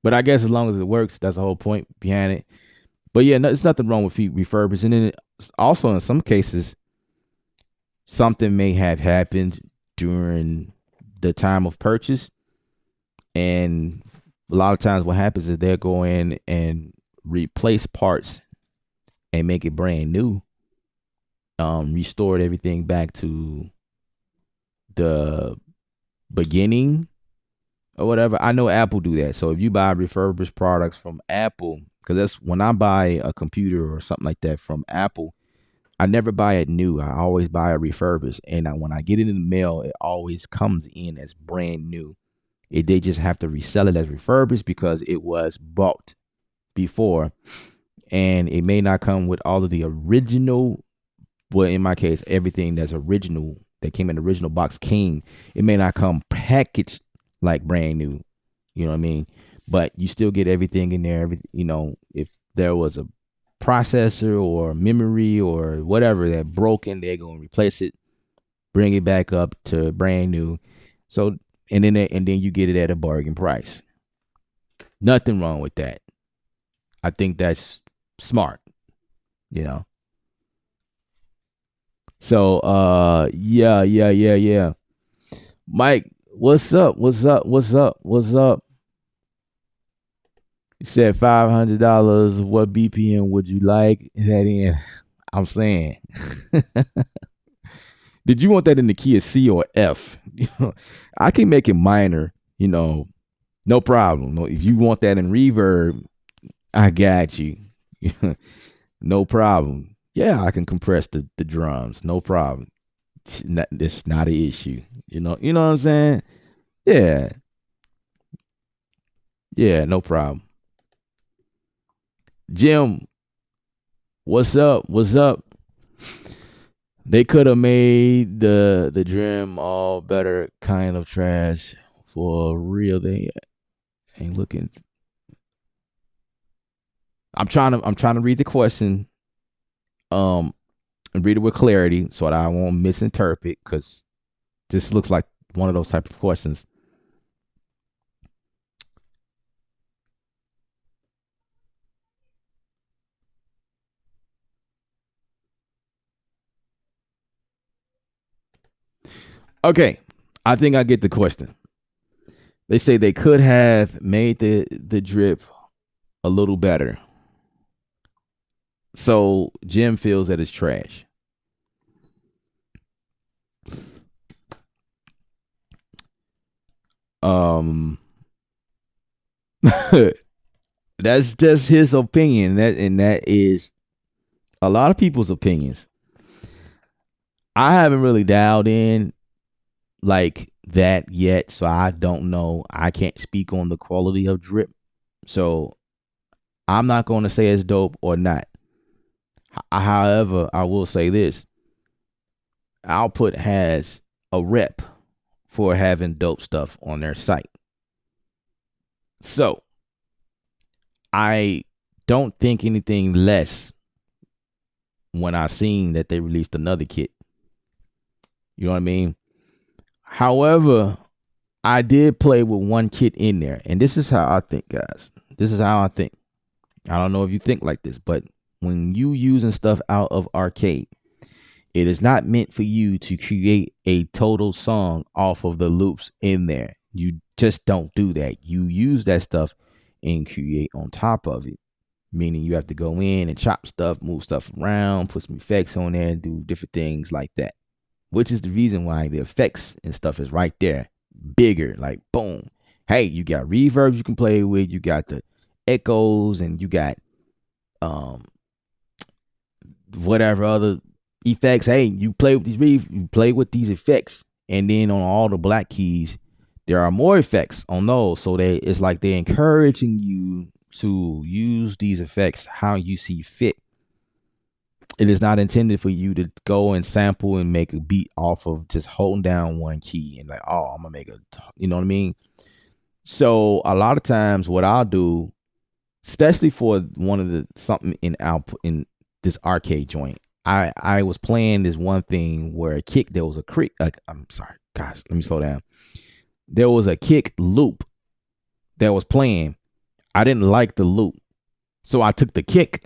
but I guess as long as it works, that's the whole point behind it. But yeah, no, it's nothing wrong with feet refurbished. And then also in some cases, something may have happened during the time of purchase, and a lot of times what happens is they'll go in and replace parts and make it brand new, restored everything back to the beginning or whatever. I know Apple do that. So if you buy refurbished products from Apple, because that's when I buy a computer or something like that from Apple, I never buy it new. I always buy a refurbished, and when I get it in the mail, it always comes in as brand new. They just have to resell it as refurbished because it was bought before, and it may not come with all of the original. Well, in my case, everything that's original that came in the original box came. It may not come packaged like brand new. You know what I mean? But you still get everything in there. If there was a processor or memory or whatever that broken, they're gonna replace it, bring it back up to brand new. So and then you get it at a bargain price. Nothing wrong with that. I think that's smart, you know. So yeah, yeah, yeah, yeah. Mike, what's up? What's up? What's up? What's up? You said $500. What BPM would you like that in? I'm saying, did you want that in the key of C or F? I can make it minor, no problem. No, if you want that in reverb, I got you. No problem. Yeah, I can compress the drums, no problem. It's not an issue. You know what I'm saying? Yeah, yeah, no problem. Jim, what's up? What's up? They could have made the Dream all better kind of trash for real. They ain't looking. I'm trying to read the question, um and read it with clarity so that I won't misinterpret, because this looks like one of those type of questions. Okay, I think I get the question. They say they could have made the drip a little better. So Jim feels that it's trash. Um, that's just his opinion. That is a lot of people's opinions. I haven't really dialed in like that yet, so I don't know. I can't speak on the quality of drip, so I'm not going to say it's dope or not. However, I will say this: Output has a rep for having dope stuff on their site. So I don't think anything less when I seen that they released another kit. You know what I mean? However, I did play with one kit in there, and this is how I think, guys. This is how I think. I don't know if you think like this, but when you using stuff out of arcade, it is not meant for you to create a total song off of the loops in there. You just don't do that. You use that stuff and create on top of it. Meaning you have to go in and chop stuff, move stuff around, put some effects on there, and do different things like that. Which is the reason why the effects and stuff is right there, bigger, like boom. Hey, you got reverbs you can play with, you got the echoes, and you got um whatever other effects. Hey, you play with these effects, and then on all the black keys, There are more effects on those, so it's like they're encouraging you to use these effects how you see fit. It is not intended for you to go and sample and make a beat off of just holding down one key and like, oh, I'm gonna make a, you know what I mean? So a lot of times, what I'll do, especially for one of the something in output in this arcade joint, I was playing this one thing where a kick, there was a kick. I'm sorry, gosh, let me slow down. There was a kick loop that was playing. I didn't like the loop, so I took the kick.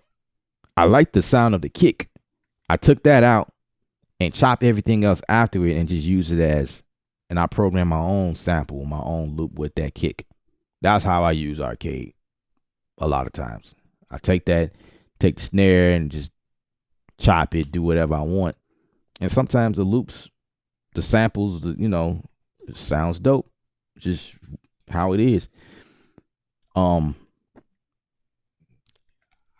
I liked the sound of the kick. I took that out and chop everything else after it and just use it as, and I program my own sample, my own loop with that kick. That's how I use arcade a lot of times. I take the snare and just chop it, do whatever I want. And sometimes the loops, the samples, it sounds dope. Just how it is. Um,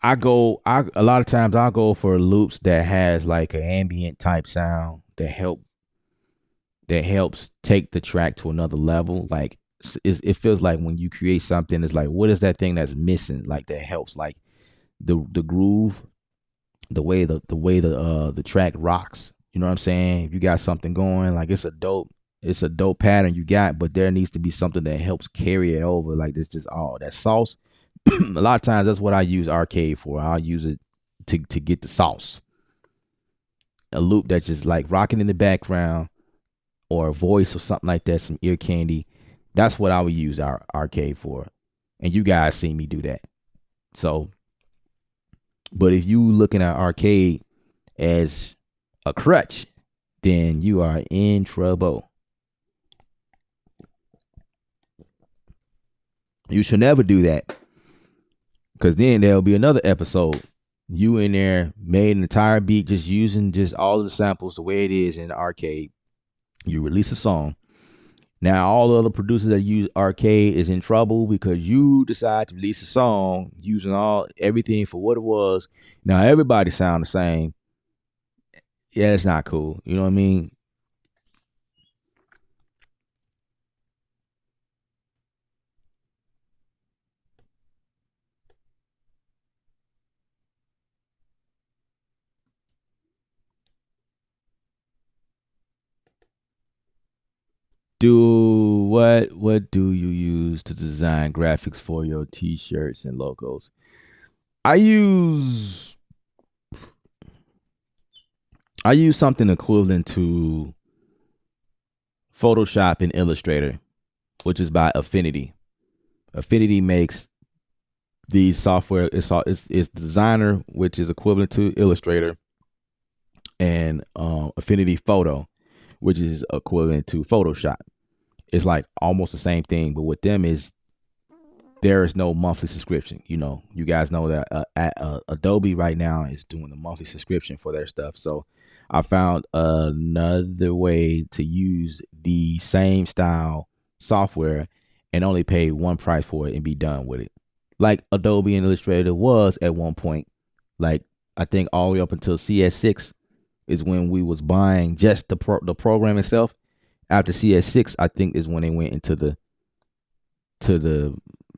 I a lot of times I'll go for loops that has like an ambient type sound that helps take the track to another level. Like it feels like when you create something, it's like what is that thing that's missing? Like that helps, like the groove, the track rocks. You know what I'm saying? If you got something going, like it's a dope pattern you got, but there needs to be something that helps carry it over. Like this, just all that sauce. A lot of times that's what I use arcade for. I'll use it to get the sauce. A loop that's just like rocking in the background or a voice or something like that, some ear candy. That's what I would use our arcade for. And you guys see me do that. So, but if you looking at arcade as a crutch, then you are in trouble. You should never do that because then there'll be another episode. You in there made an entire beat just using just all of the samples the way it is in the arcade. You release a song. Now all the other producers that use arcade is in trouble because you decide to release a song using all everything for what it was. Now everybody sound the same. Yeah, it's not cool. You know what I mean? Do what do you use to design graphics for your t-shirts and logos? I use I use something equivalent to Photoshop and Illustrator, which is by Affinity. Affinity makes these software. It's Designer, which is equivalent to Illustrator, and Affinity Photo, which is equivalent to Photoshop. It's like almost the same thing, but with them is there is no monthly subscription. You guys know that Adobe right now is doing a monthly subscription for their stuff. So I found another way to use the same style software and only pay one price for it and be done with it. Like Adobe and Illustrator was at one point. Like I think all the way up until CS6 is when we was buying just the program itself. After CS6, I think is when they went into the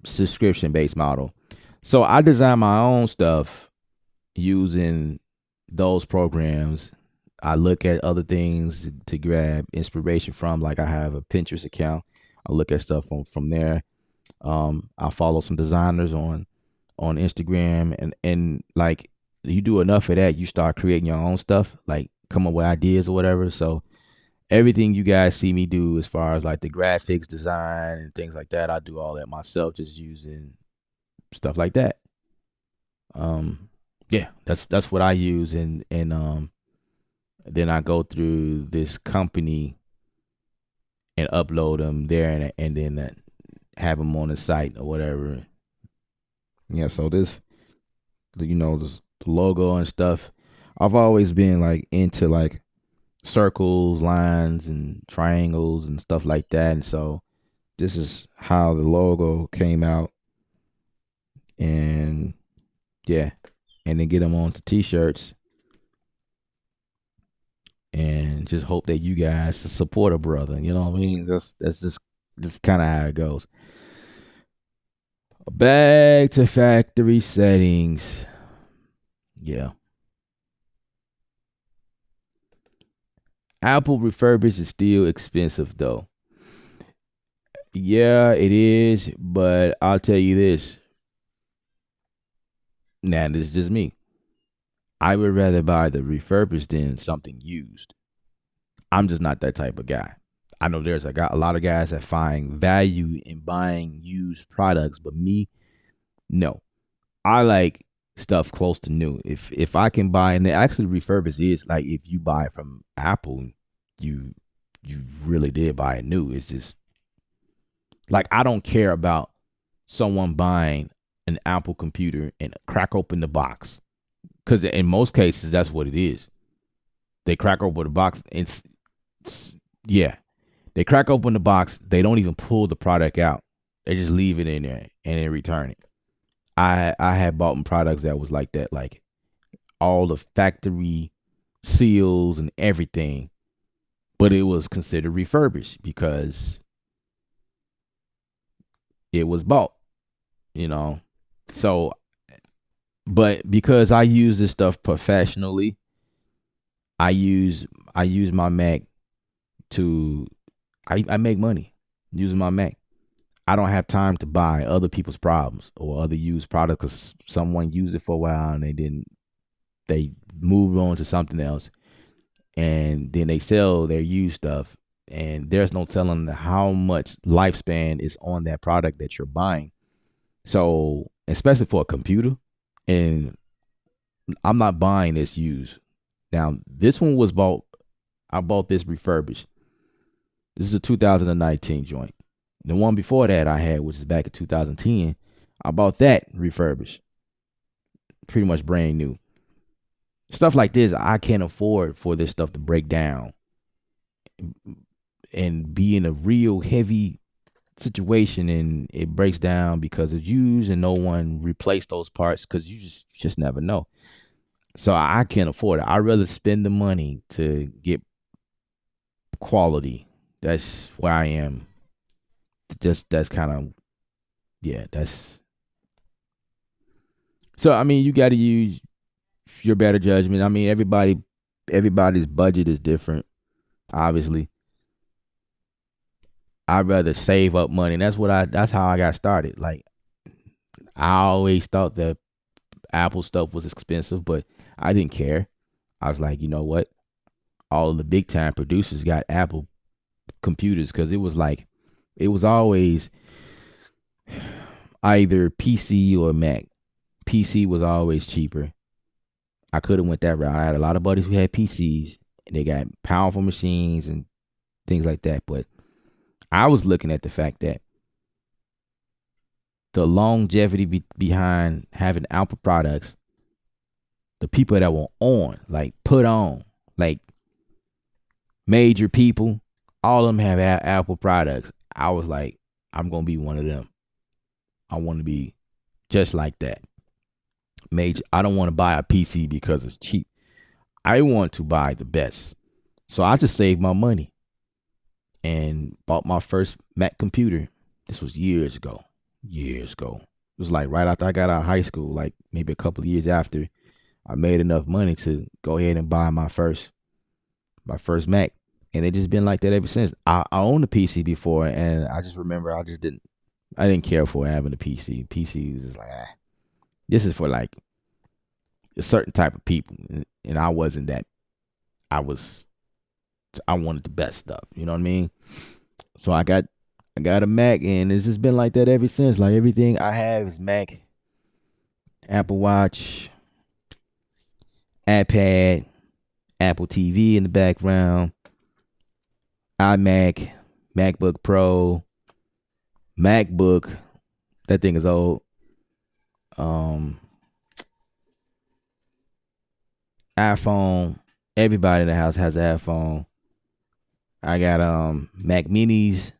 subscription based model. So I design my own stuff using those programs. I look at other things to grab inspiration from. Like I have a Pinterest account. I look at stuff from there. I follow some designers on Instagram, and like you do enough of that, you start creating your own stuff. Like come up with ideas or whatever. So everything you guys see me do as far as like the graphics design and things like that, I do all that myself, just using stuff like that. um yeah, that's what I use, and then I go through this company and upload them there, and then have them on the site or whatever. Yeah, so this the logo and stuff, I've always been like into like circles, lines, and triangles and stuff like that, and so this is how the logo came out. And yeah, and then get them onto t-shirts, and just hope that you guys support a brother. You know what I mean? That's just Just kind of how it goes. Back to factory settings. Yeah. Apple refurbished is still expensive though. Yeah, it is, but I'll tell you this. Now, this is just me. I would rather buy the refurbished than something used. I'm just not that type of guy. I know there's a lot of guys that find value in buying used products, but me, no. I like stuff close to new. If I can buy, and actually refurbished is like if you buy from Apple, you you really did buy it new. It's just like I don't care about someone buying an Apple computer and crack open the box because in most cases that's what it is. They crack open the box. It's yeah. They crack open the box. They don't even pull the product out. They just leave it in there and then return it. I had bought products that was like that, like all the factory seals and everything, but it was considered refurbished because it was bought, you know. So, but because I use this stuff professionally, I use I use my Mac to I make money using my Mac. I don't have time to buy other people's problems or other used products because someone used it for a while and they moved on to something else and then they sell their used stuff and there's no telling how much lifespan is on that product that you're buying. So especially for a computer, and I'm not buying this used. Now this one was bought. I bought this refurbished. This is a 2019 joint. The one before that I had, which is back in 2010, I bought that refurbished, pretty much brand new. Stuff like this, I can't afford for this stuff to break down and be in a real heavy situation and it breaks down because it's used and no one replaced those parts because you just never know. So I can't afford it. I'd rather spend the money to get quality. That's where I am. Just that's kind of yeah. That's so. I mean, you got to use your better judgment. I mean, everybody's budget is different. Obviously, I'd rather save up money. And that's how I got started. Like I always thought that Apple stuff was expensive, but I didn't care. I was like, you know what? All of the big time producers got Apple computers because it was always either PC or Mac. PC was always cheaper. I could have went that route. I had a lot of buddies who had PCs and they got powerful machines and things like that. But I was looking at the fact that the longevity behind having Apple products, the people that were on, like put on, like major people, all of them have Apple products. I was like, I'm gonna be one of them. I want to be just like that. Major. I don't want to buy a PC because it's cheap. I want to buy the best. So I just saved my money and bought my first Mac computer. This was years ago. Years ago. It was like right after I got out of high school, like maybe a couple of years after I made enough money to go ahead and buy my first Mac. And it just been like that ever since. I owned a PC before and I just remember I didn't care for having a PC. PC was just like this is for like a certain type of people. And I wasn't that I wanted the best stuff. You know what I mean? So I got a Mac, and it's just been like that ever since. Like everything I have is Mac, Apple Watch, iPad, Apple TV in the background, iMac, MacBook Pro, MacBook. That thing is old. Um, iPhone. Everybody in the house has an iPhone. I got Mac Minis.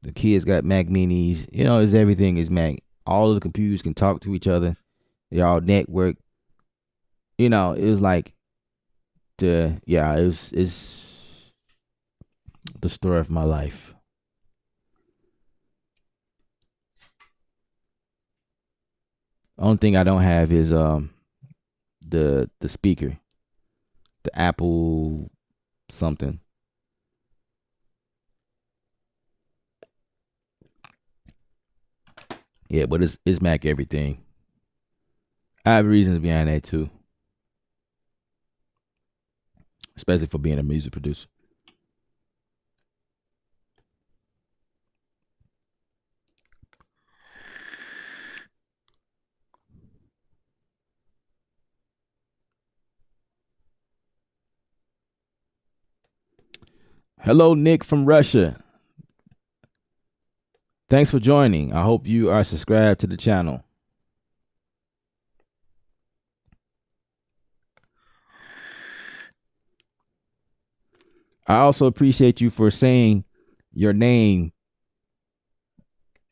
The kids got Mac Minis. It's everything is Mac. All of the computers can talk to each other. They all network. It was like it's the story of my life. Only thing I don't have is the speaker, the Apple something. Yeah, but it's Mac everything. I have reasons behind that too, especially for being a music producer. Hello, Nick from Russia. Thanks for joining. I hope you are subscribed to the channel. I also appreciate you for saying your name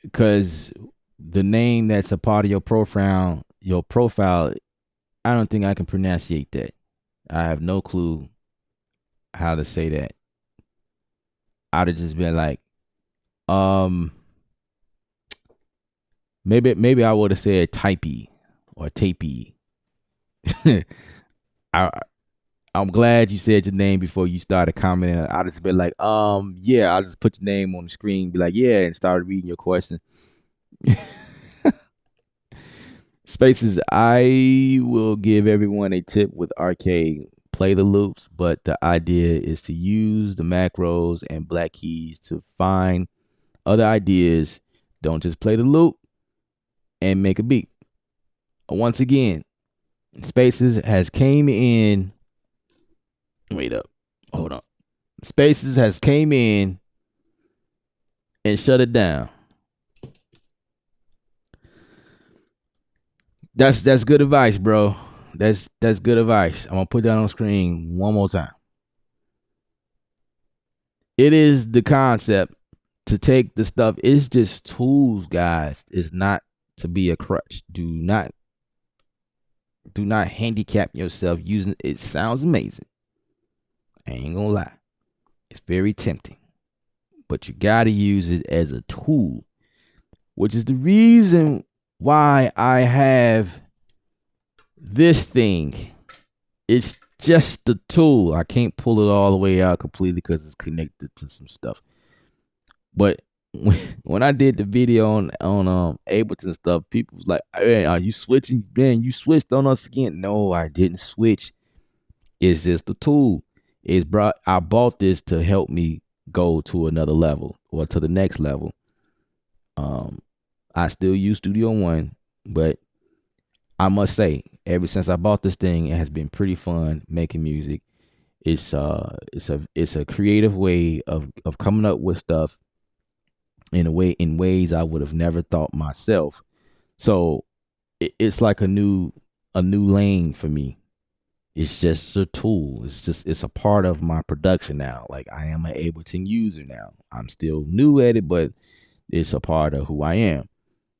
because the name that's a part of your profile, I don't think I can pronunciate that. I have no clue how to say that. I'd have just been like, um, maybe I would have said typey or tapey. I I'm glad you said your name before you started commenting. I just been like, yeah, I'll just put your name on the screen, be like, yeah, and started reading your question. Spaces, I will give everyone a tip with arcade. Play the loops, but the idea is to use the macros and black keys to find other ideas. Don't just play the loop and make a beat. Once again, Spaces has came in. Wait up. Hold on. Spaces has came in and shut it down. That's good advice, bro. That's good advice. I'm gonna put that on screen one more time. It is the concept to take the stuff. It's just tools, guys. It's not to be a crutch. Do not handicap yourself using it. It sounds amazing. I ain't gonna lie. It's very tempting. But you gotta use it as a tool, which is the reason why I have this thing. It's just the tool. I can't pull it all the way out completely because it's connected to some stuff. But when I did the video on Ableton stuff, people was like, "Hey, are you switching? Man, you switched on us again." No, I didn't switch. It's just the tool. I bought this to help me go to another level or to the next level. Um, I still use Studio One, but I must say, ever since I bought this thing, it has been pretty fun making music. It's a creative way of coming up with stuff in ways I would have never thought myself. So it's like a new lane for me. It's just a tool. It's a part of my production now. Like I am an Ableton user now. I'm still new at it, but it's a part of who I am.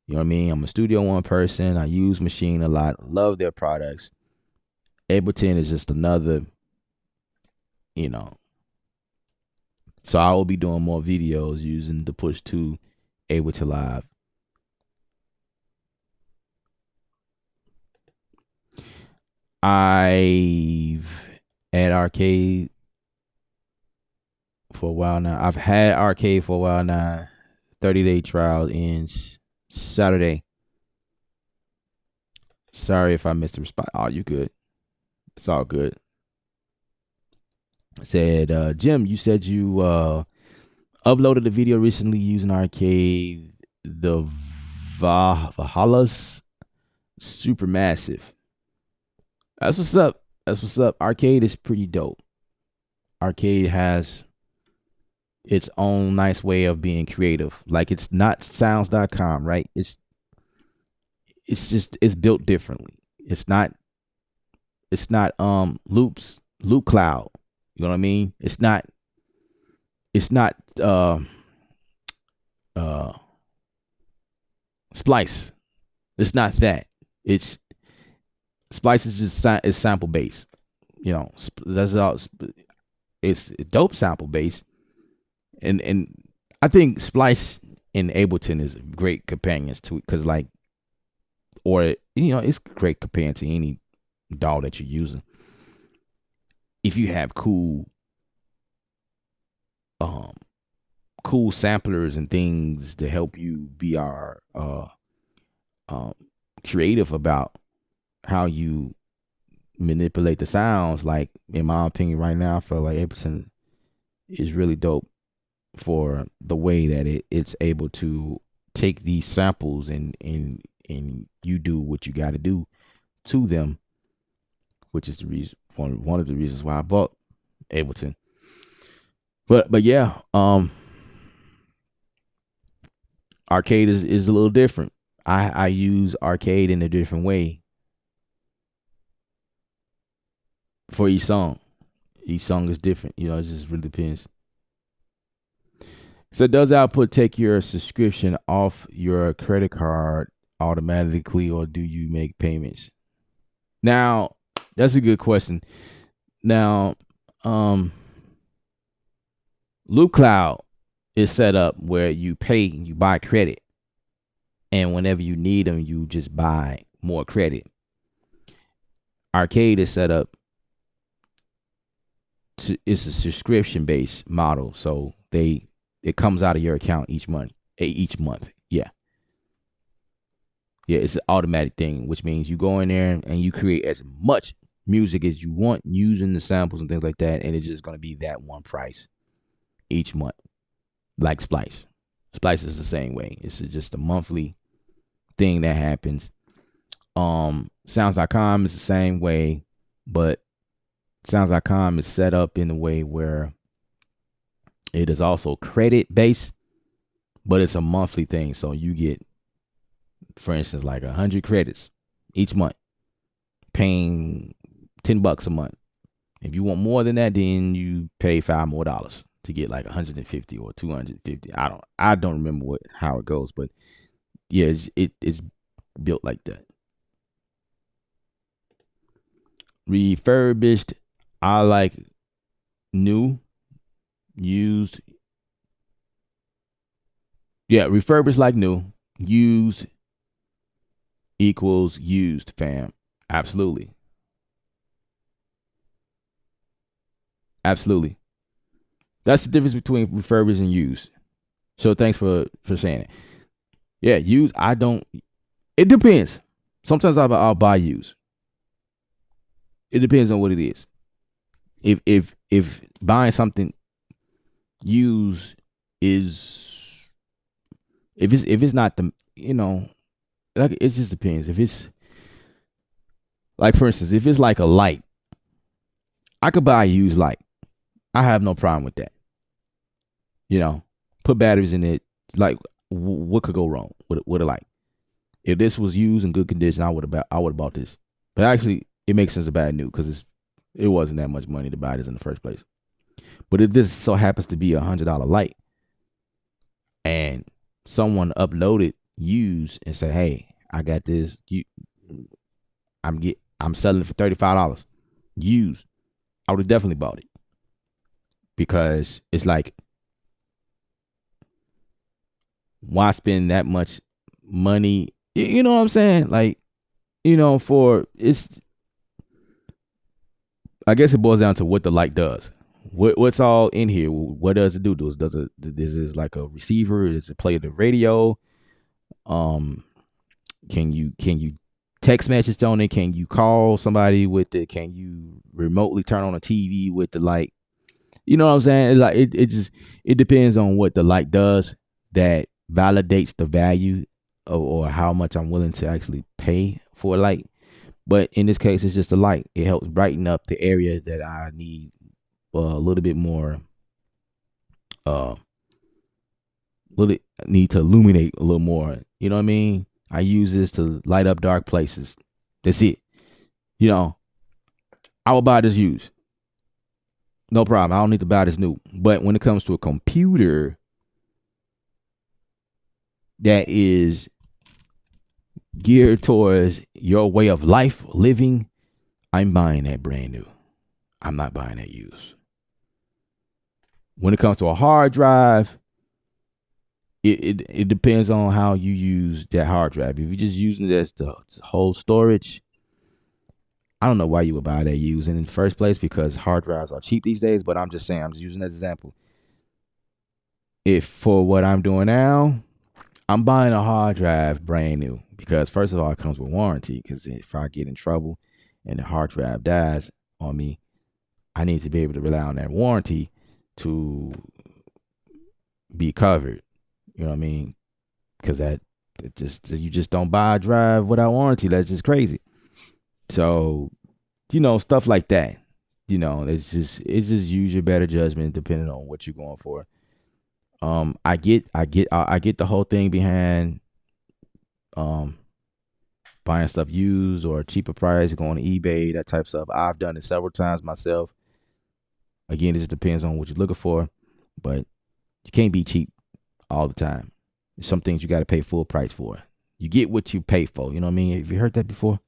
You know what I mean? I'm a Studio One person. I use Machine a lot. Love their products. Ableton is just another, you know. So I will be doing more videos using the Push 2 Ableton Live. I've had arcade for a while now. I've had arcade for a while now. 30-day trial ends Saturday. Sorry if I missed the response. Oh, you good. It's all good. Said, Jim, you said you uploaded a video recently using arcade. The Valhalla's super massive. That's what's up. That's what's up. Arcade is pretty dope. Arcade has its own nice way of being creative. Like it's not sounds.com, right? It's built differently. It's not loop cloud. You know what I mean? It's not uh splice. It's not that. It's splice is just is sample based. You know, that's all. It's dope sample based, and I think Splice and Ableton is great companions to it because like or it's great compared to any DAW that you're using. If you have um cool samplers and things to help you be our um creative about how you manipulate the sounds, like in my opinion right now, I feel like Ableton is really dope for the way that it's able to take these samples and you do what you got to do to them, which is the reason one of the reasons why I bought Ableton. But yeah, Arcade is a little different. I use Arcade in a different way for each song. Each song is different. It just really depends. So does Output take your subscription off your credit card automatically, or do you make payments? Now, that's a good question. Now, um, Loop Cloud is set up where you buy credit, and whenever you need them, you just buy more credit. Arcade is set up it's a subscription based model, so it comes out of your account each month. Each month, yeah, yeah, it's an automatic thing, which means you go in there and you create as much music as you want using the samples and things like that, and it's just going to be that one price each month, like Splice. Splice is the same way. It's just a monthly thing that happens. Sounds.com is the same way, but Sounds.com is set up in a way where it is also credit based, but it's a monthly thing. So you get, for instance, like 100 credits each month, paying $10 a month. If you want more than that, then you pay $5 more to get like 150 or 250. I don't remember how it goes, but yeah, it's built like that. Refurbished, I like new. Used, yeah, refurbished like new. Used equals used, fam. Absolutely. Absolutely. That's the difference between refurbished and used. So thanks for saying it. Yeah, used. I don't. It depends. Sometimes I'll buy used. It depends on what it is. If buying something used is, if it's not the, like, it just depends. If it's like, for instance, if it's like a light, I could buy a used light. I have no problem with that. Put batteries in it. Like, what could go wrong with a light? If this was used in good condition, I would have bought this. But actually, it makes sense to buy it new because it wasn't that much money to buy this in the first place. But if this so happens to be $100 light, and someone uploaded used and said, "Hey, I got this. I'm selling it for $35 used," I would have definitely bought it because it's like, why spend that much money? You know what I'm saying? Like, for it's. I guess it boils down to what the light does. What's all in here? What does it do? Does it like a receiver? Does it play the radio? Um, can you text message on it? Can you call somebody with it? Can you remotely turn on a TV with the light? You know what I'm saying? It's like it depends on what the light does that validates the value or how much I'm willing to actually pay for a light. But in this case, it's just a light. It helps brighten up the area that I need a little bit more. Uh, little need to illuminate a little more. You know what I mean? I use this to light up dark places. That's it. You know, I will buy this used. No problem. I don't need to buy this new. But when it comes to a computer that is geared towards your way of life, living, I'm buying that brand new. I'm not buying that used. When it comes to a hard drive, it depends on how you use that hard drive. If you're just using it as the whole storage, I don't know why you would buy that used in the first place because hard drives are cheap these days. But I'm just saying, I'm just using that example. If for what I'm doing now, I'm buying a hard drive brand new because first of all, it comes with warranty. Because if I get in trouble and the hard drive dies on me, I need to be able to rely on that warranty to be covered. You know what I mean? Because that it just you just don't buy a drive without warranty. That's just crazy. So stuff like that. It's just use your better judgment depending on what you're going for. I get the whole thing behind um buying stuff used or cheaper price, going to eBay, that type of stuff. I've done it several times myself. Again, it just depends on what you're looking for, but you can't be cheap all the time. There's some things you got to pay full price for. You get what you pay for. You know what I mean? Have you heard that before?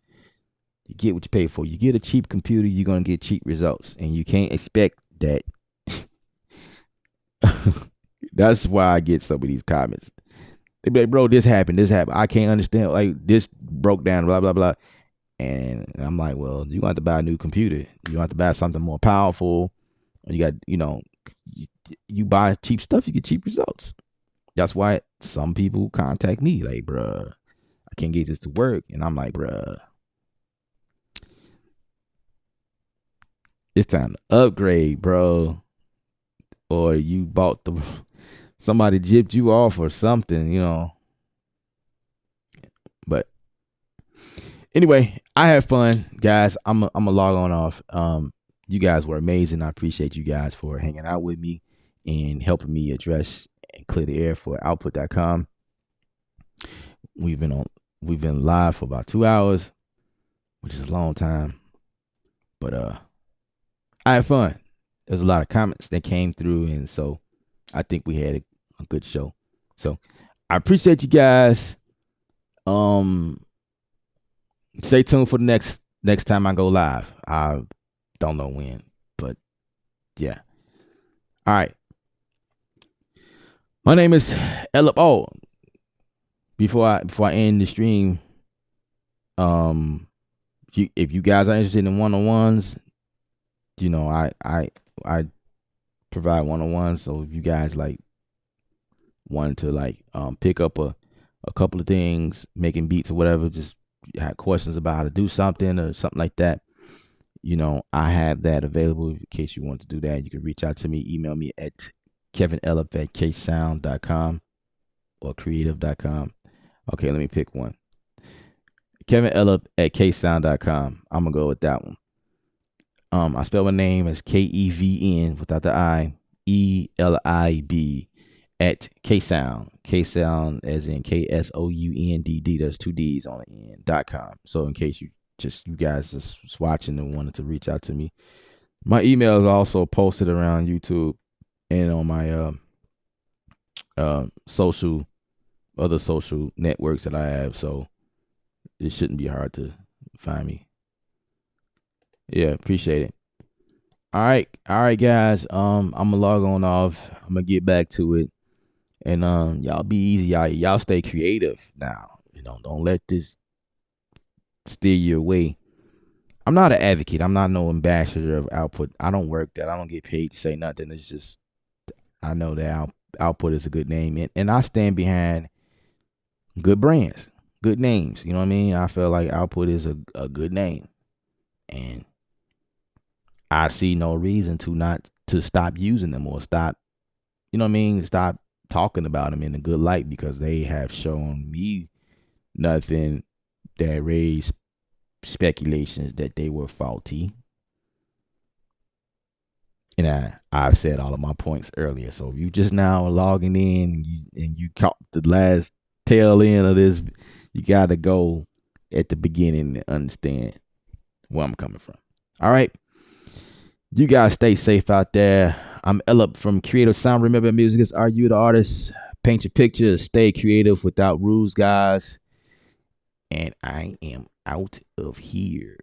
You get what you pay for. You get a cheap computer, you're gonna get cheap results, and you can't expect that. That's why I get some of these comments. They be like, "Bro, this happened. This happened. I can't understand. Like this broke down. Blah blah blah." And I'm like, "Well, you gonna have to buy a new computer. You gonna have to buy something more powerful. You got, you buy cheap stuff, you get cheap results. That's why some people contact me like, bruh, I can't get this to work, and I'm like, bruh, it's time to upgrade, bro. Or you bought the somebody gypped you off or something. But anyway, I had fun, guys. I'm a log on off. You guys were amazing. I appreciate you guys for hanging out with me and helping me address and clear the air for output.com. We've been on we've been live for about 2 hours, which is a long time. But I had fun. There's a lot of comments that came through, and so I think we had a good show. So I appreciate you guys. Um, Stay tuned for the next time I go live. I don't know when, but yeah. All right. My name is Elip. Oh, before I end the stream, if you guys are interested in one on ones, I provide one on ones. So if you guys like want to like pick up a couple of things, making beats or whatever, just had questions about how to do something or something like that, I have that available in case you want to do that. You can reach out to me, email me at kevinelip@ksound.com or creative.com. Okay, let me pick one. kevinelip@ksound.com. I'm going to go with that one. I spell my name as Kevn without the I, ELIB at Ksound. Ksound as in KSOUNDD. There's two D's on the end.com. So in case you guys just watching and wanted to reach out to me, my email is also posted around YouTube and on my other social networks that I have. So it shouldn't be hard to find me. Yeah, appreciate it. All right, guys. I'm gonna log on off. I'm gonna get back to it, and y'all be easy. Y'all stay creative now. Don't let this steer you away. I'm not an advocate. I'm not no ambassador of output. I don't work that. I don't get paid to say nothing. It's just I know that output is a good name, and I stand behind good brands, good names. You know what I mean? I feel like output is a good name, and I see no reason to stop using them or stop. You know what I mean? Stop talking about them in a good light because they have shown me nothing that raised speculations that they were faulty. And I've said all of my points earlier. So if you just now logging in and you caught the last tail end of this, you got to go at the beginning and understand where I'm coming from. All right. You guys stay safe out there. I'm Ella from Creative Sound. Remember, music is Are You the Artist? Paint your picture. Stay creative without rules, guys. And I am out of here.